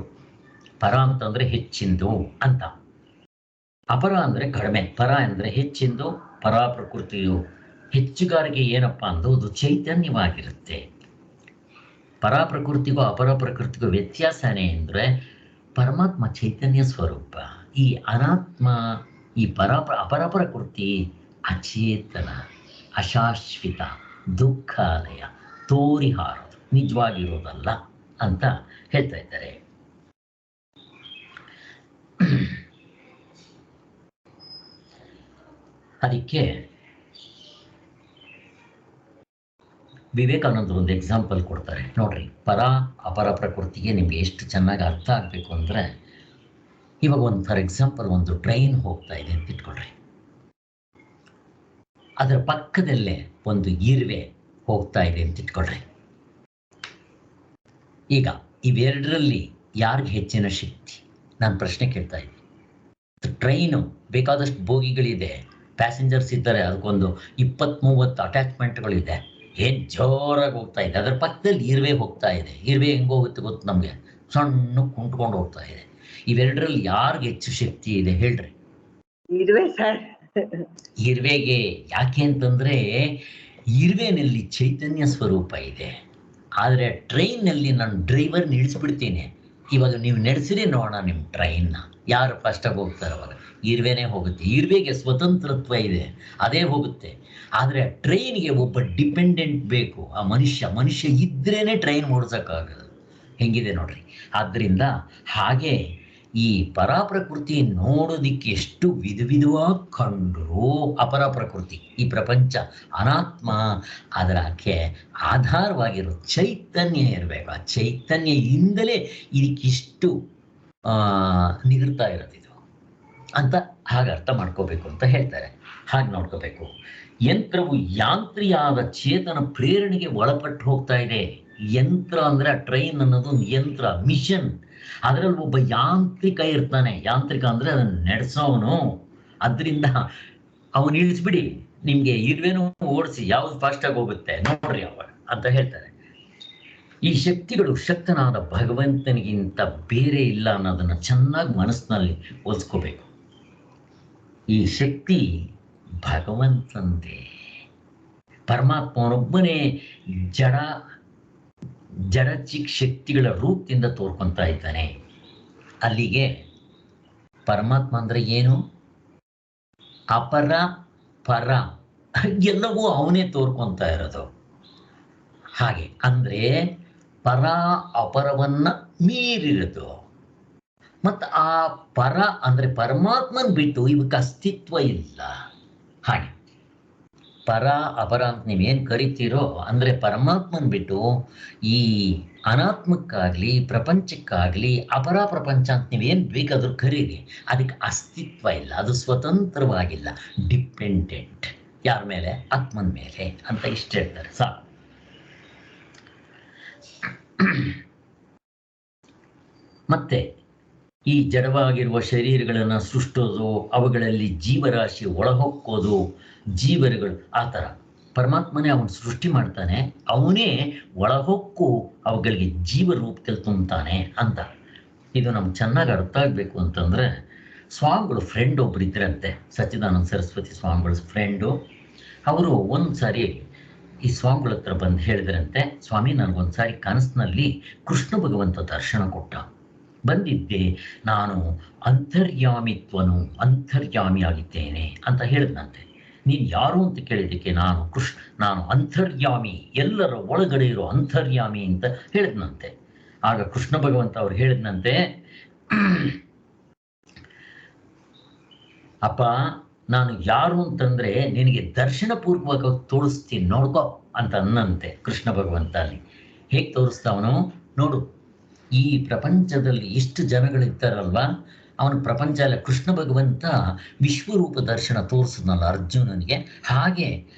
[SPEAKER 1] ಪರ ಅಂತಂದ್ರೆ ಹೆಚ್ಚಿಂದು ಅಂತ, ಅಪರ ಅಂದ್ರೆ ಕಡಿಮೆ, ಪರ ಅಂದ್ರೆ ಹೆಚ್ಚಿಂದು. ಪರಾಪ್ರಕೃತಿಯು ಹೆಚ್ಚುಗಾರಿಗೆ ಏನಪ್ಪಾ ಅಂದ್ರೆ ಅದು ಚೈತನ್ಯವಾಗಿರುತ್ತೆ. ಪರಾಪ್ರಕೃತಿಗೂ ಅಪರ ಪ್ರಕೃತಿಗೂ ವ್ಯತ್ಯಾಸನೇ ಅಂದ್ರೆ ಪರಮಾತ್ಮ ಚೈತನ್ಯ ಸ್ವರೂಪ, ಈ ಅನಾತ್ಮ, ಈ ಅಪರ ಪ್ರಕೃತಿ ಅಚೇತನ, ಅಶಾಶ್ವಿತ, ದುಃಖಾಲಯ, ತೋರಿ ಹಾರೋದು, ನಿಜವಾಗಿರೋದಲ್ಲ ಅಂತ ಹೇಳ್ತಾ ಇದ್ದಾರೆ. ಅದಕ್ಕೆ ವಿವೇಕಾನಂದರು ಒಂದು ಎಕ್ಸಾಂಪಲ್ ಕೊಡ್ತಾರೆ ನೋಡ್ರಿ. ಪರ ಅಪರ ಪ್ರಕೃತಿಗೆ ನಿಮ್ಗೆ ಎಷ್ಟು ಚೆನ್ನಾಗಿ ಅರ್ಥ ಆಗಬೇಕು ಅಂದರೆ, ಇವಾಗ ಒಂದು ಫಾರ್ ಎಕ್ಸಾಂಪಲ್ ಒಂದು ಟ್ರೈನ್ ಹೋಗ್ತಾ ಇದೆ ಅಂತ ಇಟ್ಕೊಳ್ರಿ. ಅದರ ಪಕ್ಕದಲ್ಲೇ ಒಂದು ಇರುವೆ ಹೋಗ್ತಾ ಇದೆ ಅಂತ ಇಟ್ಕೊಳ್ರಿ. ಈಗ ಇವೆರಡರಲ್ಲಿ ಯಾರಿಗೆ ಹೆಚ್ಚಿನ ಶಕ್ತಿ? ನಾನು ಪ್ರಶ್ನೆ ಕೇಳ್ತಾ ಇದ್ದೀನಿ. ಟ್ರೈನು ಬೇಕಾದಷ್ಟು ಬೋಗಿಗಳಿದೆ, ಪ್ಯಾಸೆಂಜರ್ಸ್ ಇದ್ದಾರೆ, ಅದಕ್ಕೊಂದು 20-30 ಅಟ್ಯಾಚ್ಮೆಂಟ್ಗಳಿದೆ, ಏನು ಜೋರಾಗಿ ಹೋಗ್ತಾ ಇದೆ. ಅದರ ಪಕ್ಕದಲ್ಲಿ ಇರುವೆ ಹೋಗ್ತಾ ಇದೆ. ಇರುವೆ ಹೆಂಗೆ ಹೋಗುತ್ತೆ ಗೊತ್ತು ನಮಗೆ? ಸಣ್ಣ ಕುಂಟ್ಕೊಂಡು ಹೋಗ್ತಾ ಇದೆ. ಇವೆರಡರಲ್ಲಿ ಯಾರಿಗೆ ಹೆಚ್ಚು ಶಕ್ತಿ ಇದೆ ಹೇಳ್ರಿ?
[SPEAKER 2] ಇರುವೆ ಸರ್.
[SPEAKER 1] ಇರುವೆಗೆ. ಯಾಕೆ ಅಂತಂದ್ರೆ ಇರುವೆನಲ್ಲಿ ಚೈತನ್ಯ ಸ್ವರೂಪ ಇದೆ. ಆದರೆ ಟ್ರೈನ್ನಲ್ಲಿ ನಾನು ಡ್ರೈವರ್ ನಿಲ್ಲಿಸ್ಬಿಡ್ತೀನಿ. ಇವಾಗ ನೀವು ನಡೆಸಿರಿ ನೋಡೋಣ ನಿಮ್ಮ ಟ್ರೈನ್ನ, ಯಾರು ಫಸ್ಟಾಗಿ ಹೋಗ್ತಾರೆ ಅವಾಗ? ಇರುವೆನೇ ಹೋಗುತ್ತೆ. ಇರುವೆಗೆ ಸ್ವತಂತ್ರತ್ವ ಇದೆ, ಅದೇ ಹೋಗುತ್ತೆ. ಆದರೆ ಟ್ರೈನ್ಗೆ ಒಬ್ಬ ಡಿಪೆಂಡೆಂಟ್ ಬೇಕು. ಆ ಮನುಷ್ಯ ಇದ್ರೇನೆ ಟ್ರೈನ್ ಓಡಿಸೋಕ್ಕಾಗಲ್ಲ. ಹೆಂಗಿದೆ ನೋಡ್ರಿ. ಆದ್ದರಿಂದ ಹಾಗೆ ಈ ಪರಾಪ್ರಕೃತಿ ನೋಡೋದಿಕ್ಕೆ ಎಷ್ಟು ವಿಧವಾಗಿ ಕಂಡ್ರೂ ಅಪರ ಪ್ರಕೃತಿ, ಈ ಪ್ರಪಂಚ ಅನಾತ್ಮ, ಅದಕ್ಕೆ ಆಧಾರವಾಗಿರೋ ಚೈತನ್ಯ ಇರಬೇಕು. ಆ ಚೈತನ್ಯದಿಂದಲೇ ಇದಕ್ಕಿಷ್ಟು ನಿಗರ್ತಾ ಇರೋದಿದು ಅಂತ ಹಾಗೆ ಅರ್ಥ ಮಾಡ್ಕೋಬೇಕು ಅಂತ ಹೇಳ್ತಾರೆ. ಹಾಗೆ ನೋಡ್ಕೋಬೇಕು. ಯಂತ್ರವು ಯಾಂತ್ರಿಯಾದ ಚೇತನ ಪ್ರೇರಣೆಗೆ ಒಳಪಟ್ಟು ಹೋಗ್ತಾ ಇದೆ. ಯಂತ್ರ ಅಂದ್ರೆ ಟ್ರೈನ್ ಅನ್ನೋದು ಒಂದು ಯಂತ್ರ, ಮಿಷನ್. ಅದರಲ್ಲಿ ಒಬ್ಬ ಯಾಂತ್ರಿಕ ಇರ್ತಾನೆ. ಯಾಂತ್ರಿಕ ಅಂದ್ರೆ ಅದನ್ನು ನಡೆಸೋವನು. ಅದರಿಂದ ಅವನು ಇಳಿಸ್ಬಿಡಿ, ನಿಮ್ಗೆ ಇರುವೆನೂ ಓಡಿಸಿ ಯಾವ್ದು ಫಾಸ್ಟಾಗಿ ಹೋಗುತ್ತೆ ನೋಡ್ರಿ ಅವಾಗ ಅಂತ ಹೇಳ್ತಾರೆ. ಈ ಶಕ್ತಿಗಳು ಶಕ್ತನಾದ ಭಗವಂತನಿಗಿಂತ ಬೇರೆ ಇಲ್ಲ ಅನ್ನೋದನ್ನ ಚೆನ್ನಾಗಿ ಮನಸ್ಸಿನಲ್ಲಿ ಓದಿಸ್ಕೋಬೇಕು. ಈ ಶಕ್ತಿ ಭಗವಂತಂದೇ. ಪರಮಾತ್ಮನೊಬ್ಬನೇ ಜಡಚಿಕ್ ಶಕ್ತಿಗಳ ರೂಪದಿಂದ ತೋರ್ಕೊಂತ ಇದ್ದಾನೆ. ಅಲ್ಲಿಗೆ ಪರಮಾತ್ಮ ಅಂದ್ರೆ ಏನು? ಅಪರ ಪರ ಎಲ್ಲವೂ ಅವನೇ ತೋರ್ಕೊಂತ ಇರೋದು. ಹಾಗೆ ಅಂದ್ರೆ ಪರ ಅಪರವನ್ನ ಮೀರಿರೋದು. ಮತ್ತು ಆ ಪರ ಅಂದ್ರೆ ಪರಮಾತ್ಮನ್ ಬಿಟ್ಟು ಇವಕ್ಕೆ ಅಸ್ತಿತ್ವ ಇಲ್ಲ. ಹಾಗೆ ಪರ ಅಪರ ಅಂತ ನೀವೇನು ಕರಿತೀರೋ ಅಂದ್ರೆ ಪರಮಾತ್ಮನ್ ಬಿಟ್ಟು ಈ ಅನಾತ್ಮಕ್ಕಾಗ್ಲಿ ಪ್ರಪಂಚಕ್ಕಾಗ್ಲಿ ಅಪರ ಪ್ರಪಂಚ ಅಂತ ನೀವೇನು ಬೇಕಾದ್ರೂ ಕರೀರಿ, ಅದಕ್ಕೆ ಅಸ್ತಿತ್ವ ಇಲ್ಲ. ಅದು ಸ್ವತಂತ್ರವಾಗಿಲ್ಲ, ಡಿಪೆಂಡೆಂಟ್. ಯಾರ ಮೇಲೆ? ಆತ್ಮನ ಮೇಲೆ ಅಂತ ಇಷ್ಟ ಹೇಳ್ತಾರೆ ಸಾಕು. ಮತ್ತೆ ಈ ಜಡವಾಗಿರುವ ಶರೀರಗಳನ್ನು ಸೃಷ್ಟೋದು, ಅವುಗಳಲ್ಲಿ ಜೀವರಾಶಿ ಒಳಹೊಕ್ಕೋದು, ಜೀವರುಗಳು ಆ ಥರ ಪರಮಾತ್ಮನೇ ಅವನು ಸೃಷ್ಟಿ ಮಾಡ್ತಾನೆ, ಅವನೇ ಒಳಹೊಕ್ಕು ಅವುಗಳಿಗೆ ಜೀವ ರೂಪದಲ್ಲಿ ತುಂಬ್ತಾನೆ ಅಂತ. ಇದು ನಮ್ಗೆ ಚೆನ್ನಾಗಿ ಅರ್ಥ ಆಗಬೇಕು ಅಂತಂದರೆ, ಸ್ವಾಮಿಗಳು ಫ್ರೆಂಡ್ ಒಬ್ರು ಇದ್ರಂತೆ, ಸಚ್ಚಿದಾನಂದ ಸರಸ್ವತಿ ಸ್ವಾಮಿಗಳ ಫ್ರೆಂಡು. ಅವರು ಒಂದು ಸಾರಿ ಈ ಸ್ವಾಮಿಗಳ ಹತ್ರ ಬಂದು ಹೇಳಿದ್ರಂತೆ, ಸ್ವಾಮಿ ನನಗೊಂದು ಸಾರಿ ಕನಸಿನಲ್ಲಿ ಕೃಷ್ಣ ಭಗವಂತ ದರ್ಶನ ಕೊಟ್ಟ, ಬಂದಿದ್ದೆ, ನಾನು ಅಂತರ್ಯಾಮಿಯಾಗಿದ್ದೇನೆ ಅಂತ ಹೇಳಿದ್ನಂತೆ. ನೀನು ಯಾರು ಅಂತ ಕೇಳಿದ್ದಕ್ಕೆ ನಾನು ಅಂತರ್ಯಾಮಿ, ಎಲ್ಲರ ಒಳಗಡೆ ಇರೋ ಅಂತರ್ಯಾಮಿ ಅಂತ ಹೇಳಿದ್ನಂತೆ. ಆಗ ಕೃಷ್ಣ ಭಗವಂತ ಅವ್ರು ಹೇಳಿದ್ನಂತೆ, ಅಪ್ಪ ನಾನು ಯಾರು ಅಂತಂದ್ರೆ ನಿನಗೆ ದರ್ಶನ ಪೂರ್ವಕವಾಗಿ ತೋರಿಸ್ತೀನಿ ನೋಡ್ಕೋ ಅಂತ ಅನ್ನಂತೆ ಕೃಷ್ಣ ಭಗವಂತ. ಅಲ್ಲಿ ಹೇಗೆ ತೋರಿಸ್ತಾವನು ನೋಡು. ಈ ಪ್ರಪಂಚದಲ್ಲಿ ಎಷ್ಟು ಜನಗಳಿರ್ತಾರಲ್ವ, ಅವನ ಪ್ರಪಂಚ ಎಲ್ಲ ಕೃಷ್ಣ ಭಗವಂತ ವಿಶ್ವರೂಪ ದರ್ಶನ ತೋರಿಸಿದ್ನಲ್ಲ ಅರ್ಜುನನಿಗೆ, ಹಾಗೆ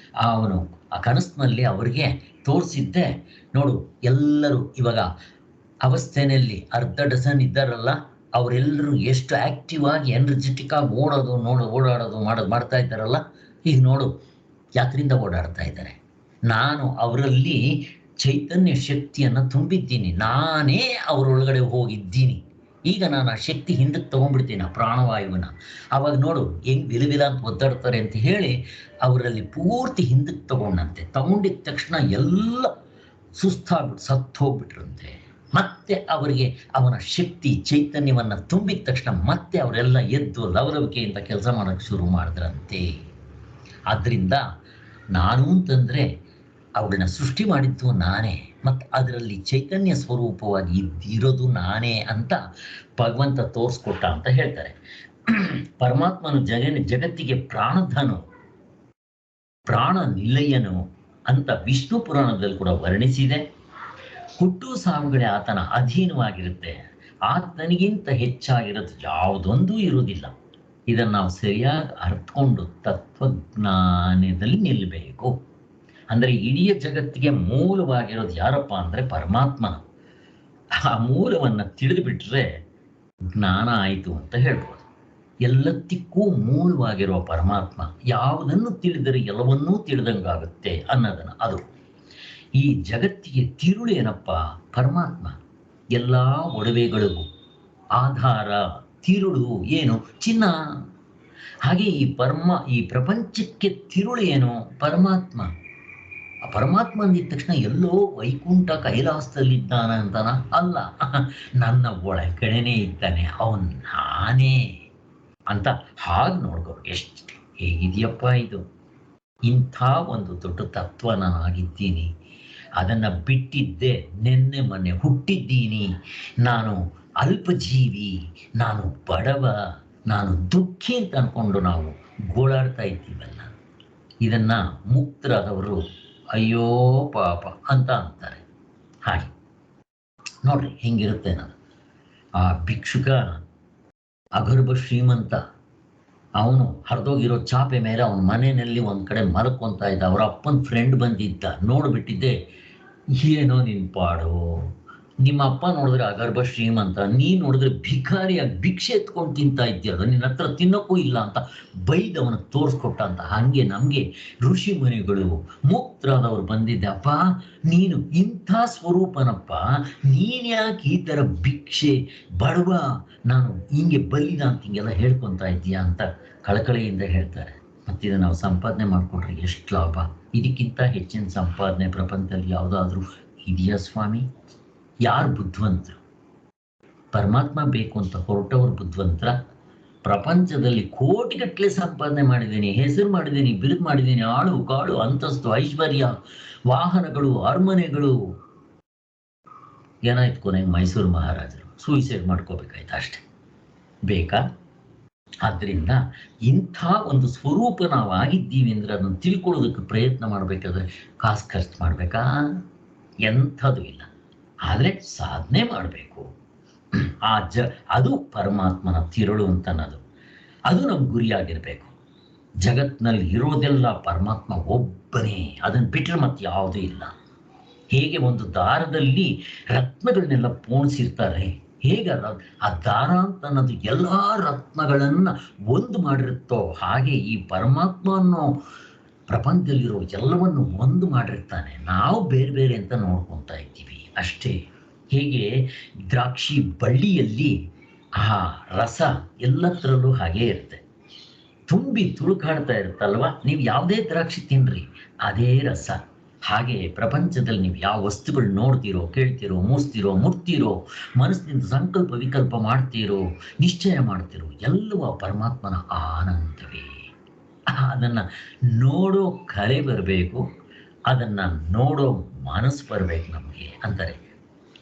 [SPEAKER 1] ಅವನು ಆ ಕನಸಿನಲ್ಲಿ ಅವರಿಗೆ ತೋರಿಸಿದ್ದೆ. ನೋಡು, ಎಲ್ಲರೂ ಇವಾಗ ಅವಸ್ಥೆಯಲ್ಲಿ ಅರ್ಧ ಡಜನ್ ಇದ್ದಾರಲ್ಲ, ಅವರೆಲ್ಲರೂ ಎಷ್ಟು ಆಕ್ಟಿವ್ ಆಗಿ ಎನರ್ಜೆಟಿಕ್ ಆಗಿ ಓಡಾಡೋದು ಮಾಡ್ತಾ ಇದ್ದಾರಲ್ಲ. ಈಗ ನೋಡು, ಯಾತ್ರಿಂದ ಓಡಾಡ್ತಾ ಇದ್ದಾರೆ. ನಾನು ಅವರಲ್ಲಿ ಚೈತನ್ಯ ಶಕ್ತಿಯನ್ನು ತುಂಬಿದ್ದೀನಿ, ನಾನೇ ಅವರೊಳಗಡೆ ಹೋಗಿದ್ದೀನಿ. ಈಗ ನಾನು ಆ ಶಕ್ತಿ ಹಿಂದಕ್ಕೆ ತೊಗೊಂಡ್ಬಿಡ್ತೀನಿ, ಆ ಪ್ರಾಣವಾಯುವನ್ನ. ಆವಾಗ ನೋಡು ಹೆಂಗೆ ವಿಲವಿಲ ಅಂತ ಒದ್ದಾಡ್ತಾರೆ ಅಂತ ಹೇಳಿ ಅವರಲ್ಲಿ ಪೂರ್ತಿ ಹಿಂದಕ್ಕೆ ತಗೊಂಡಿದ್ದ ತಕ್ಷಣ ಎಲ್ಲ ಸುಸ್ತಾಗ್ಬಿಟ್ಟು ಸತ್ತು ಹೋಗ್ಬಿಟ್ರಂತೆ. ಮತ್ತೆ ಅವರಿಗೆ ಅವನ ಶಕ್ತಿ ಚೈತನ್ಯವನ್ನು ತುಂಬಿದ ತಕ್ಷಣ ಮತ್ತೆ ಅವರೆಲ್ಲ ಎದ್ದು ಲವಲವಿಕೆಯಿಂದ ಕೆಲಸ ಮಾಡೋಕ್ಕೆ ಶುರು ಮಾಡಿದ್ರಂತೆ. ಆದ್ದರಿಂದ ನಾನು ಅಂತಂದರೆ ಅವುಗಳನ್ನ ಸೃಷ್ಟಿ ಮಾಡಿದ್ದು ನಾನೇ, ಮತ್ತು ಅದರಲ್ಲಿ ಚೈತನ್ಯ ಸ್ವರೂಪವಾಗಿ ಇರೋದು ನಾನೇ ಅಂತ ಭಗವಂತ ತೋರಿಸ್ಕೊಟ್ಟ ಅಂತ ಹೇಳ್ತಾರೆ. ಪರಮಾತ್ಮನು ಜಗತ್ತಿಗೆ ಪ್ರಾಣಧನು, ಪ್ರಾಣ ನಿಲಯನು ಅಂತ ವಿಷ್ಣು ಪುರಾಣದಲ್ಲಿ ಕೂಡ ವರ್ಣಿಸಿದೆ. ಹುಟ್ಟು ಸಾವುಗಳೇ ಆತನ ಅಧೀನವಾಗಿರುತ್ತೆ. ಆತನಿಗಿಂತ ಹೆಚ್ಚಾಗಿರೋದು ಯಾವುದೊಂದೂ ಇರುವುದಿಲ್ಲ. ಇದನ್ನು ನಾವು ಸರಿಯಾಗಿ ಅರ್ಥಕೊಂಡು ತತ್ವಜ್ಞಾನದಲ್ಲಿ ನಿಲ್ಲಬೇಕು. ಅಂದರೆ ಇಡೀ ಜಗತ್ತಿಗೆ ಮೂಲವಾಗಿರೋದು ಯಾರಪ್ಪ ಅಂದರೆ ಪರಮಾತ್ಮನ. ಆ ಮೂಲವನ್ನು ತಿಳಿದು ಬಿಟ್ರೆ ಜ್ಞಾನ ಆಯಿತು ಅಂತ ಹೇಳ್ಬೋದು. ಎಲ್ಲದಕ್ಕೂ ಮೂಲವಾಗಿರುವ ಪರಮಾತ್ಮ ಯಾವುದನ್ನು ತಿಳಿದರೆ ಎಲ್ಲವನ್ನೂ ತಿಳಿದಂಗಾಗುತ್ತೆ ಅನ್ನೋದನ್ನು ಅದು. ಈ ಜಗತ್ತಿಗೆ ತಿರುಳು ಏನಪ್ಪ? ಪರಮಾತ್ಮ. ಎಲ್ಲ ಒಡವೆಗಳಿಗೂ ಆಧಾರ ತಿರುಳು ಏನು? ಚಿನ್ನ. ಹಾಗೆ ಈ ಪ್ರಪಂಚಕ್ಕೆ ತಿರುಳು ಏನು? ಪರಮಾತ್ಮ. ಆ ಪರಮಾತ್ಮ ಅಂದಿದ ತಕ್ಷಣ ಎಲ್ಲೋ ವೈಕುಂಠ ಕೈಲಾಸದಲ್ಲಿದ್ದಾನ ಅಂತಾನ? ಅಲ್ಲ, ನನ್ನ ಒಳಗಡೆನೇ ಇದ್ದಾನೆ, ಅವನ್ ನಾನೇ ಅಂತ. ಹಾಗೆ ನೋಡ್ಕೋ, ಎಷ್ಟು ಹೇಗಿದೆಯಪ್ಪ ಇದು. ಇಂಥ ಒಂದು ದೊಡ್ಡ ತತ್ವ ನಾನಾಗಿದ್ದೀನಿ. ಅದನ್ನು ಬಿಟ್ಟಿದ್ದೆ ನಿನ್ನೆ ಮೊನ್ನೆ ಹುಟ್ಟಿದ್ದೀನಿ. ನಾನು ಅಲ್ಪಜೀವಿ, ನಾನು ಬಡವ, ನಾನು ದುಃಖಿ ಅಂತ ಅನ್ಕೊಂಡು ನಾವು ಗೋಳಾಡ್ತಾ ಇದ್ದೀವಲ್ಲ. ಇದನ್ನ ಮುಕ್ತರಾದವರು ಅಯ್ಯೋ ಪಾಪ ಅಂತ ಅಂತಾರೆ. ಹಾಗೆ ನೋಡ್ರಿ ಹೆಂಗಿರುತ್ತೆ. ನಾನು ಆ ಭಿಕ್ಷುಕ ಅಗರ್ಭ ಶ್ರೀಮಂತ, ಅವನು ಹರಿದೋಗಿರೋ ಚಾಪೆ ಮೇಲೆ ಅವನ ಮನೆಯಲ್ಲಿ ಒಂದು ಕಡೆ ಮಲ್ಕೊಂತ ಇದ್ದ. ಅವರ ಅಪ್ಪನ ಫ್ರೆಂಡ್ ಬಂದಿದ್ದ, ನೋಡ್ಬಿಟ್ಟಿದ್ದೆ, ಏನೋ ನಿನ್ ಪಾಡು, ನಿಮ್ಮ ಅಪ್ಪ ನೋಡಿದ್ರೆ ಅಗರ್ಭ ಶ್ರೀಮಂತ, ನೀನು ನೋಡಿದ್ರೆ ಭಿಕಾರಿಯಾಗಿ ಭಿಕ್ಷೆ ಎತ್ಕೊಂಡು ತಿಂತಾ ಇದ್ದೀಯಲ್ಲ, ನಿನ್ನ ಹತ್ರ ತಿನ್ನೋಕ್ಕೂ ಇಲ್ಲ ಅಂತ ಬೈದವನ ತೋರಿಸ್ಕೊಟ್ಟ ಅಂತ. ಹಾಗೆ ನಮಗೆ ಋಷಿ ಮುನಿಗಳು ಮುಕ್ತರಾದವ್ರು ಬಂದಿದ್ದೆ, ಅಪ್ಪ ನೀನು ಇಂಥ ಸ್ವರೂಪನಪ್ಪ, ನೀನು ಯಾಕೆ ಈ ಥರ ಭಿಕ್ಷೆ ಬಡವ, ನಾನು ಹಿಂಗೆ ಬಲಿದ ಅಂತ ಹಿಂಗೆಲ್ಲ ಹೇಳ್ಕೊತಾ ಇದ್ದೀಯಾ ಅಂತ ಕಳಕಳಿಯಿಂದ ಹೇಳ್ತಾರೆ. ಮತ್ತಿದ ನಾವು ಸಂಪಾದನೆ ಮಾಡಿಕೊಂಡ್ರೆ ಎಷ್ಟು ಲಾಭ? ಇದಕ್ಕಿಂತ ಹೆಚ್ಚಿನ ಸಂಪಾದನೆ ಪ್ರಪಂಚದಲ್ಲಿ ಯಾವುದಾದ್ರೂ ಇದೆಯಾ ಸ್ವಾಮಿ? ಯಾರು ಬುದ್ಧಿವಂತರು? ಪರಮಾತ್ಮ ಬೇಕು ಅಂತ ಹೊರಟವರು ಬುದ್ಧಿವಂತರ? ಪ್ರಪಂಚದಲ್ಲಿ ಕೋಟಿಗಟ್ಟಲೆ ಸಂಪಾದನೆ ಮಾಡಿದ್ದೀನಿ, ಹೆಸರು ಮಾಡಿದ್ದೀನಿ, ಬಿರುದು ಮಾಡಿದ್ದೀನಿ, ಆಳು ಕಾಳು ಅಂತಸ್ತು ಐಶ್ವರ್ಯ ವಾಹನಗಳು ಅರಮನೆಗಳು, ಏನಾಯ್ತು ಕೊನೆಗೆ ಮೈಸೂರು ಮಹಾರಾಜರು ಸೂಯಿಸೈಡ್ ಮಾಡ್ಕೋಬೇಕಾಯ್ತು ಅಷ್ಟೆ. ಬೇಕಾ? ಆದ್ರಿಂದ ಇಂಥ ಒಂದು ಸ್ವರೂಪ ನಾವು ಆಗಿದ್ದೀವಿ ಅಂದ್ರೆ ಅದನ್ನು ತಿಳ್ಕೊಳ್ಳೋದಕ್ಕೆ ಪ್ರಯತ್ನ ಮಾಡಬೇಕಾದ್ರೆ ಕಾಸು ಖರ್ಚು ಮಾಡಬೇಕಾ? ಎಂಥದ್ದು ಇಲ್ಲ. ಆದರೆ ಸಾಧನೆ ಮಾಡಬೇಕು. ಅದು ಪರಮಾತ್ಮನ ತಿರುಳು ಅಂತ ಅನ್ನೋದು, ಅದು ನಮ್ಮ ಗುರಿಯಾಗಿರ್ಬೇಕು. ಜಗತ್ತಿನಲ್ಲಿ ಇರೋದೆಲ್ಲ ಪರಮಾತ್ಮ ಒಬ್ಬನೇ, ಅದನ್ನು ಬಿಟ್ಟರೆ ಮತ್ತೆ ಯಾವುದೂ ಇಲ್ಲ. ಹೇಗೆ ಒಂದು ದಾರದಲ್ಲಿ ರತ್ನಗಳನ್ನೆಲ್ಲ ಪೋಣಿಸಿರ್ತಾರೆ, ಹೇಗೆ ಆ ದಾರ ಅಂತ ಅನ್ನೋದು ಎಲ್ಲ ರತ್ನಗಳನ್ನು ಒಂದು ಮಾಡಿರುತ್ತೋ, ಹಾಗೆ ಈ ಪರಮಾತ್ಮ ಅನ್ನೋ ಪ್ರಪಂಚದಲ್ಲಿರೋ ಎಲ್ಲವನ್ನು ಒಂದು ಮಾಡಿರ್ತಾನೆ. ನಾವು ಬೇರೆ ಬೇರೆ ಅಂತ ನೋಡ್ಕೊತಾ ಇದ್ದೀವಿ ಅಷ್ಟೇ. ಹೇಗೆ ದ್ರಾಕ್ಷಿ ಬಳ್ಳಿಯಲ್ಲಿ ಆ ರಸ ಎಲ್ಲತ್ರಲ್ಲೂ ಹಾಗೇ ಇರುತ್ತೆ, ತುಂಬಿ ತುಳುಕಾಡ್ತಾ ಇರುತ್ತಲ್ವ. ನೀವು ಯಾವುದೇ ದ್ರಾಕ್ಷಿ ತಿನ್ರಿ, ಅದೇ ರಸ. ಹಾಗೆ ಪ್ರಪಂಚದಲ್ಲಿ ನೀವು ಯಾವ ವಸ್ತುಗಳು ನೋಡ್ತೀರೋ, ಕೇಳ್ತೀರೋ, ಮೂಸ್ತೀರೋ, ಮುಟ್ತೀರೋ, ಮನಸ್ಸಿನಿಂದ ಸಂಕಲ್ಪ ವಿಕಲ್ಪ ಮಾಡ್ತೀರೋ, ನಿಶ್ಚಯ ಮಾಡ್ತೀರೋ, ಎಲ್ಲವೂ ಪರಮಾತ್ಮನ ಆನಂದವೇ. ಅದನ್ನು ನೋಡೋ ಕಲೆ ಬರಬೇಕು, ಅದನ್ನು ನೋಡೋ ಮನಸ್ಸು ಬರಬೇಕು ನಮಗೆ ಅಂತಾರೆ.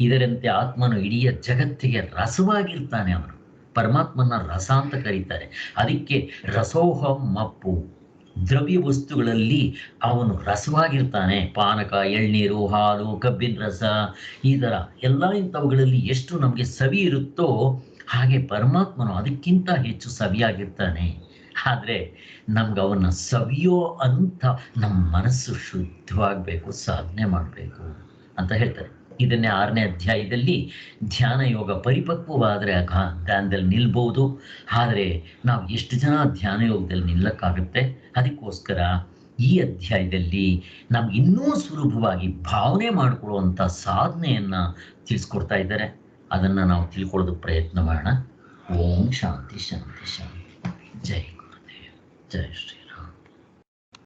[SPEAKER 1] ಇದರಂತೆ ಆತ್ಮನು ಇಡೀ ಜಗತ್ತಿಗೆ ರಸವಾಗಿರ್ತಾನೆ. ಅವನು ಪರಮಾತ್ಮನ ರಸ ಅಂತ ಕರೀತಾರೆ. ಅದಕ್ಕೆ ರಸೋಹಂ ಮಪ್ಪು, ದ್ರವ್ಯ ವಸ್ತುಗಳಲ್ಲಿ ಅವನು ರಸವಾಗಿರ್ತಾನೆ. ಪಾನಕ, ಎಳ್ನೀರು, ಹಾಲು, ಕಬ್ಬಿನ ರಸ, ಈ ಥರ ಎಲ್ಲ ಇಂಥವುಗಳಲ್ಲಿ ಎಷ್ಟು ನಮಗೆ ಸವಿ ಇರುತ್ತೋ ಹಾಗೆ ಪರಮಾತ್ಮನು ಅದಕ್ಕಿಂತ ಹೆಚ್ಚು ಸವಿಯಾಗಿರ್ತಾನೆ. ಆದರೆ ನಮ್ಗೆ ಅವನ್ನ ಸವಿಯೋ ಅಂತ ನಮ್ಮ ಮನಸ್ಸು ಶುದ್ಧವಾಗಬೇಕು, ಸಾಧನೆ ಮಾಡಬೇಕು ಅಂತ ಹೇಳ್ತಾರೆ. ಇದನ್ನೇ 6ನೇ ಅಧ್ಯಾಯದಲ್ಲಿ ಧ್ಯಾನ ಯೋಗ ಪರಿಪಕ್ವವಾದರೆ ಧ್ಯಾನದಲ್ಲಿ ನಿಲ್ಬೋದು. ಆದರೆ ನಾವು ಎಷ್ಟು ಜನ ಧ್ಯಾನ ಯೋಗದಲ್ಲಿ ನಿಲ್ಲಕ್ಕಾಗುತ್ತೆ? ಅದಕ್ಕೋಸ್ಕರ ಈ ಅಧ್ಯಾಯದಲ್ಲಿ ನಮ್ಗೆ ಇನ್ನೂ ಸುಲಭವಾಗಿ ಭಾವನೆ ಮಾಡಿಕೊಳ್ಳುವಂಥ ಸಾಧನೆಯನ್ನು ತಿಳಿಸ್ಕೊಡ್ತಾ ಇದ್ದಾರೆ. ಅದನ್ನು ನಾವು ತಿಳ್ಕೊಳ್ಳೋದಕ್ಕೆ ಪ್ರಯತ್ನ ಮಾಡೋಣ. ಓಂ ಶಾಂತಿ ಶಾಂತಿ ಶಾಂತಿ. ಜೈ ಗುರುದೇವ್, ಜೈ ಶ್ರೀ.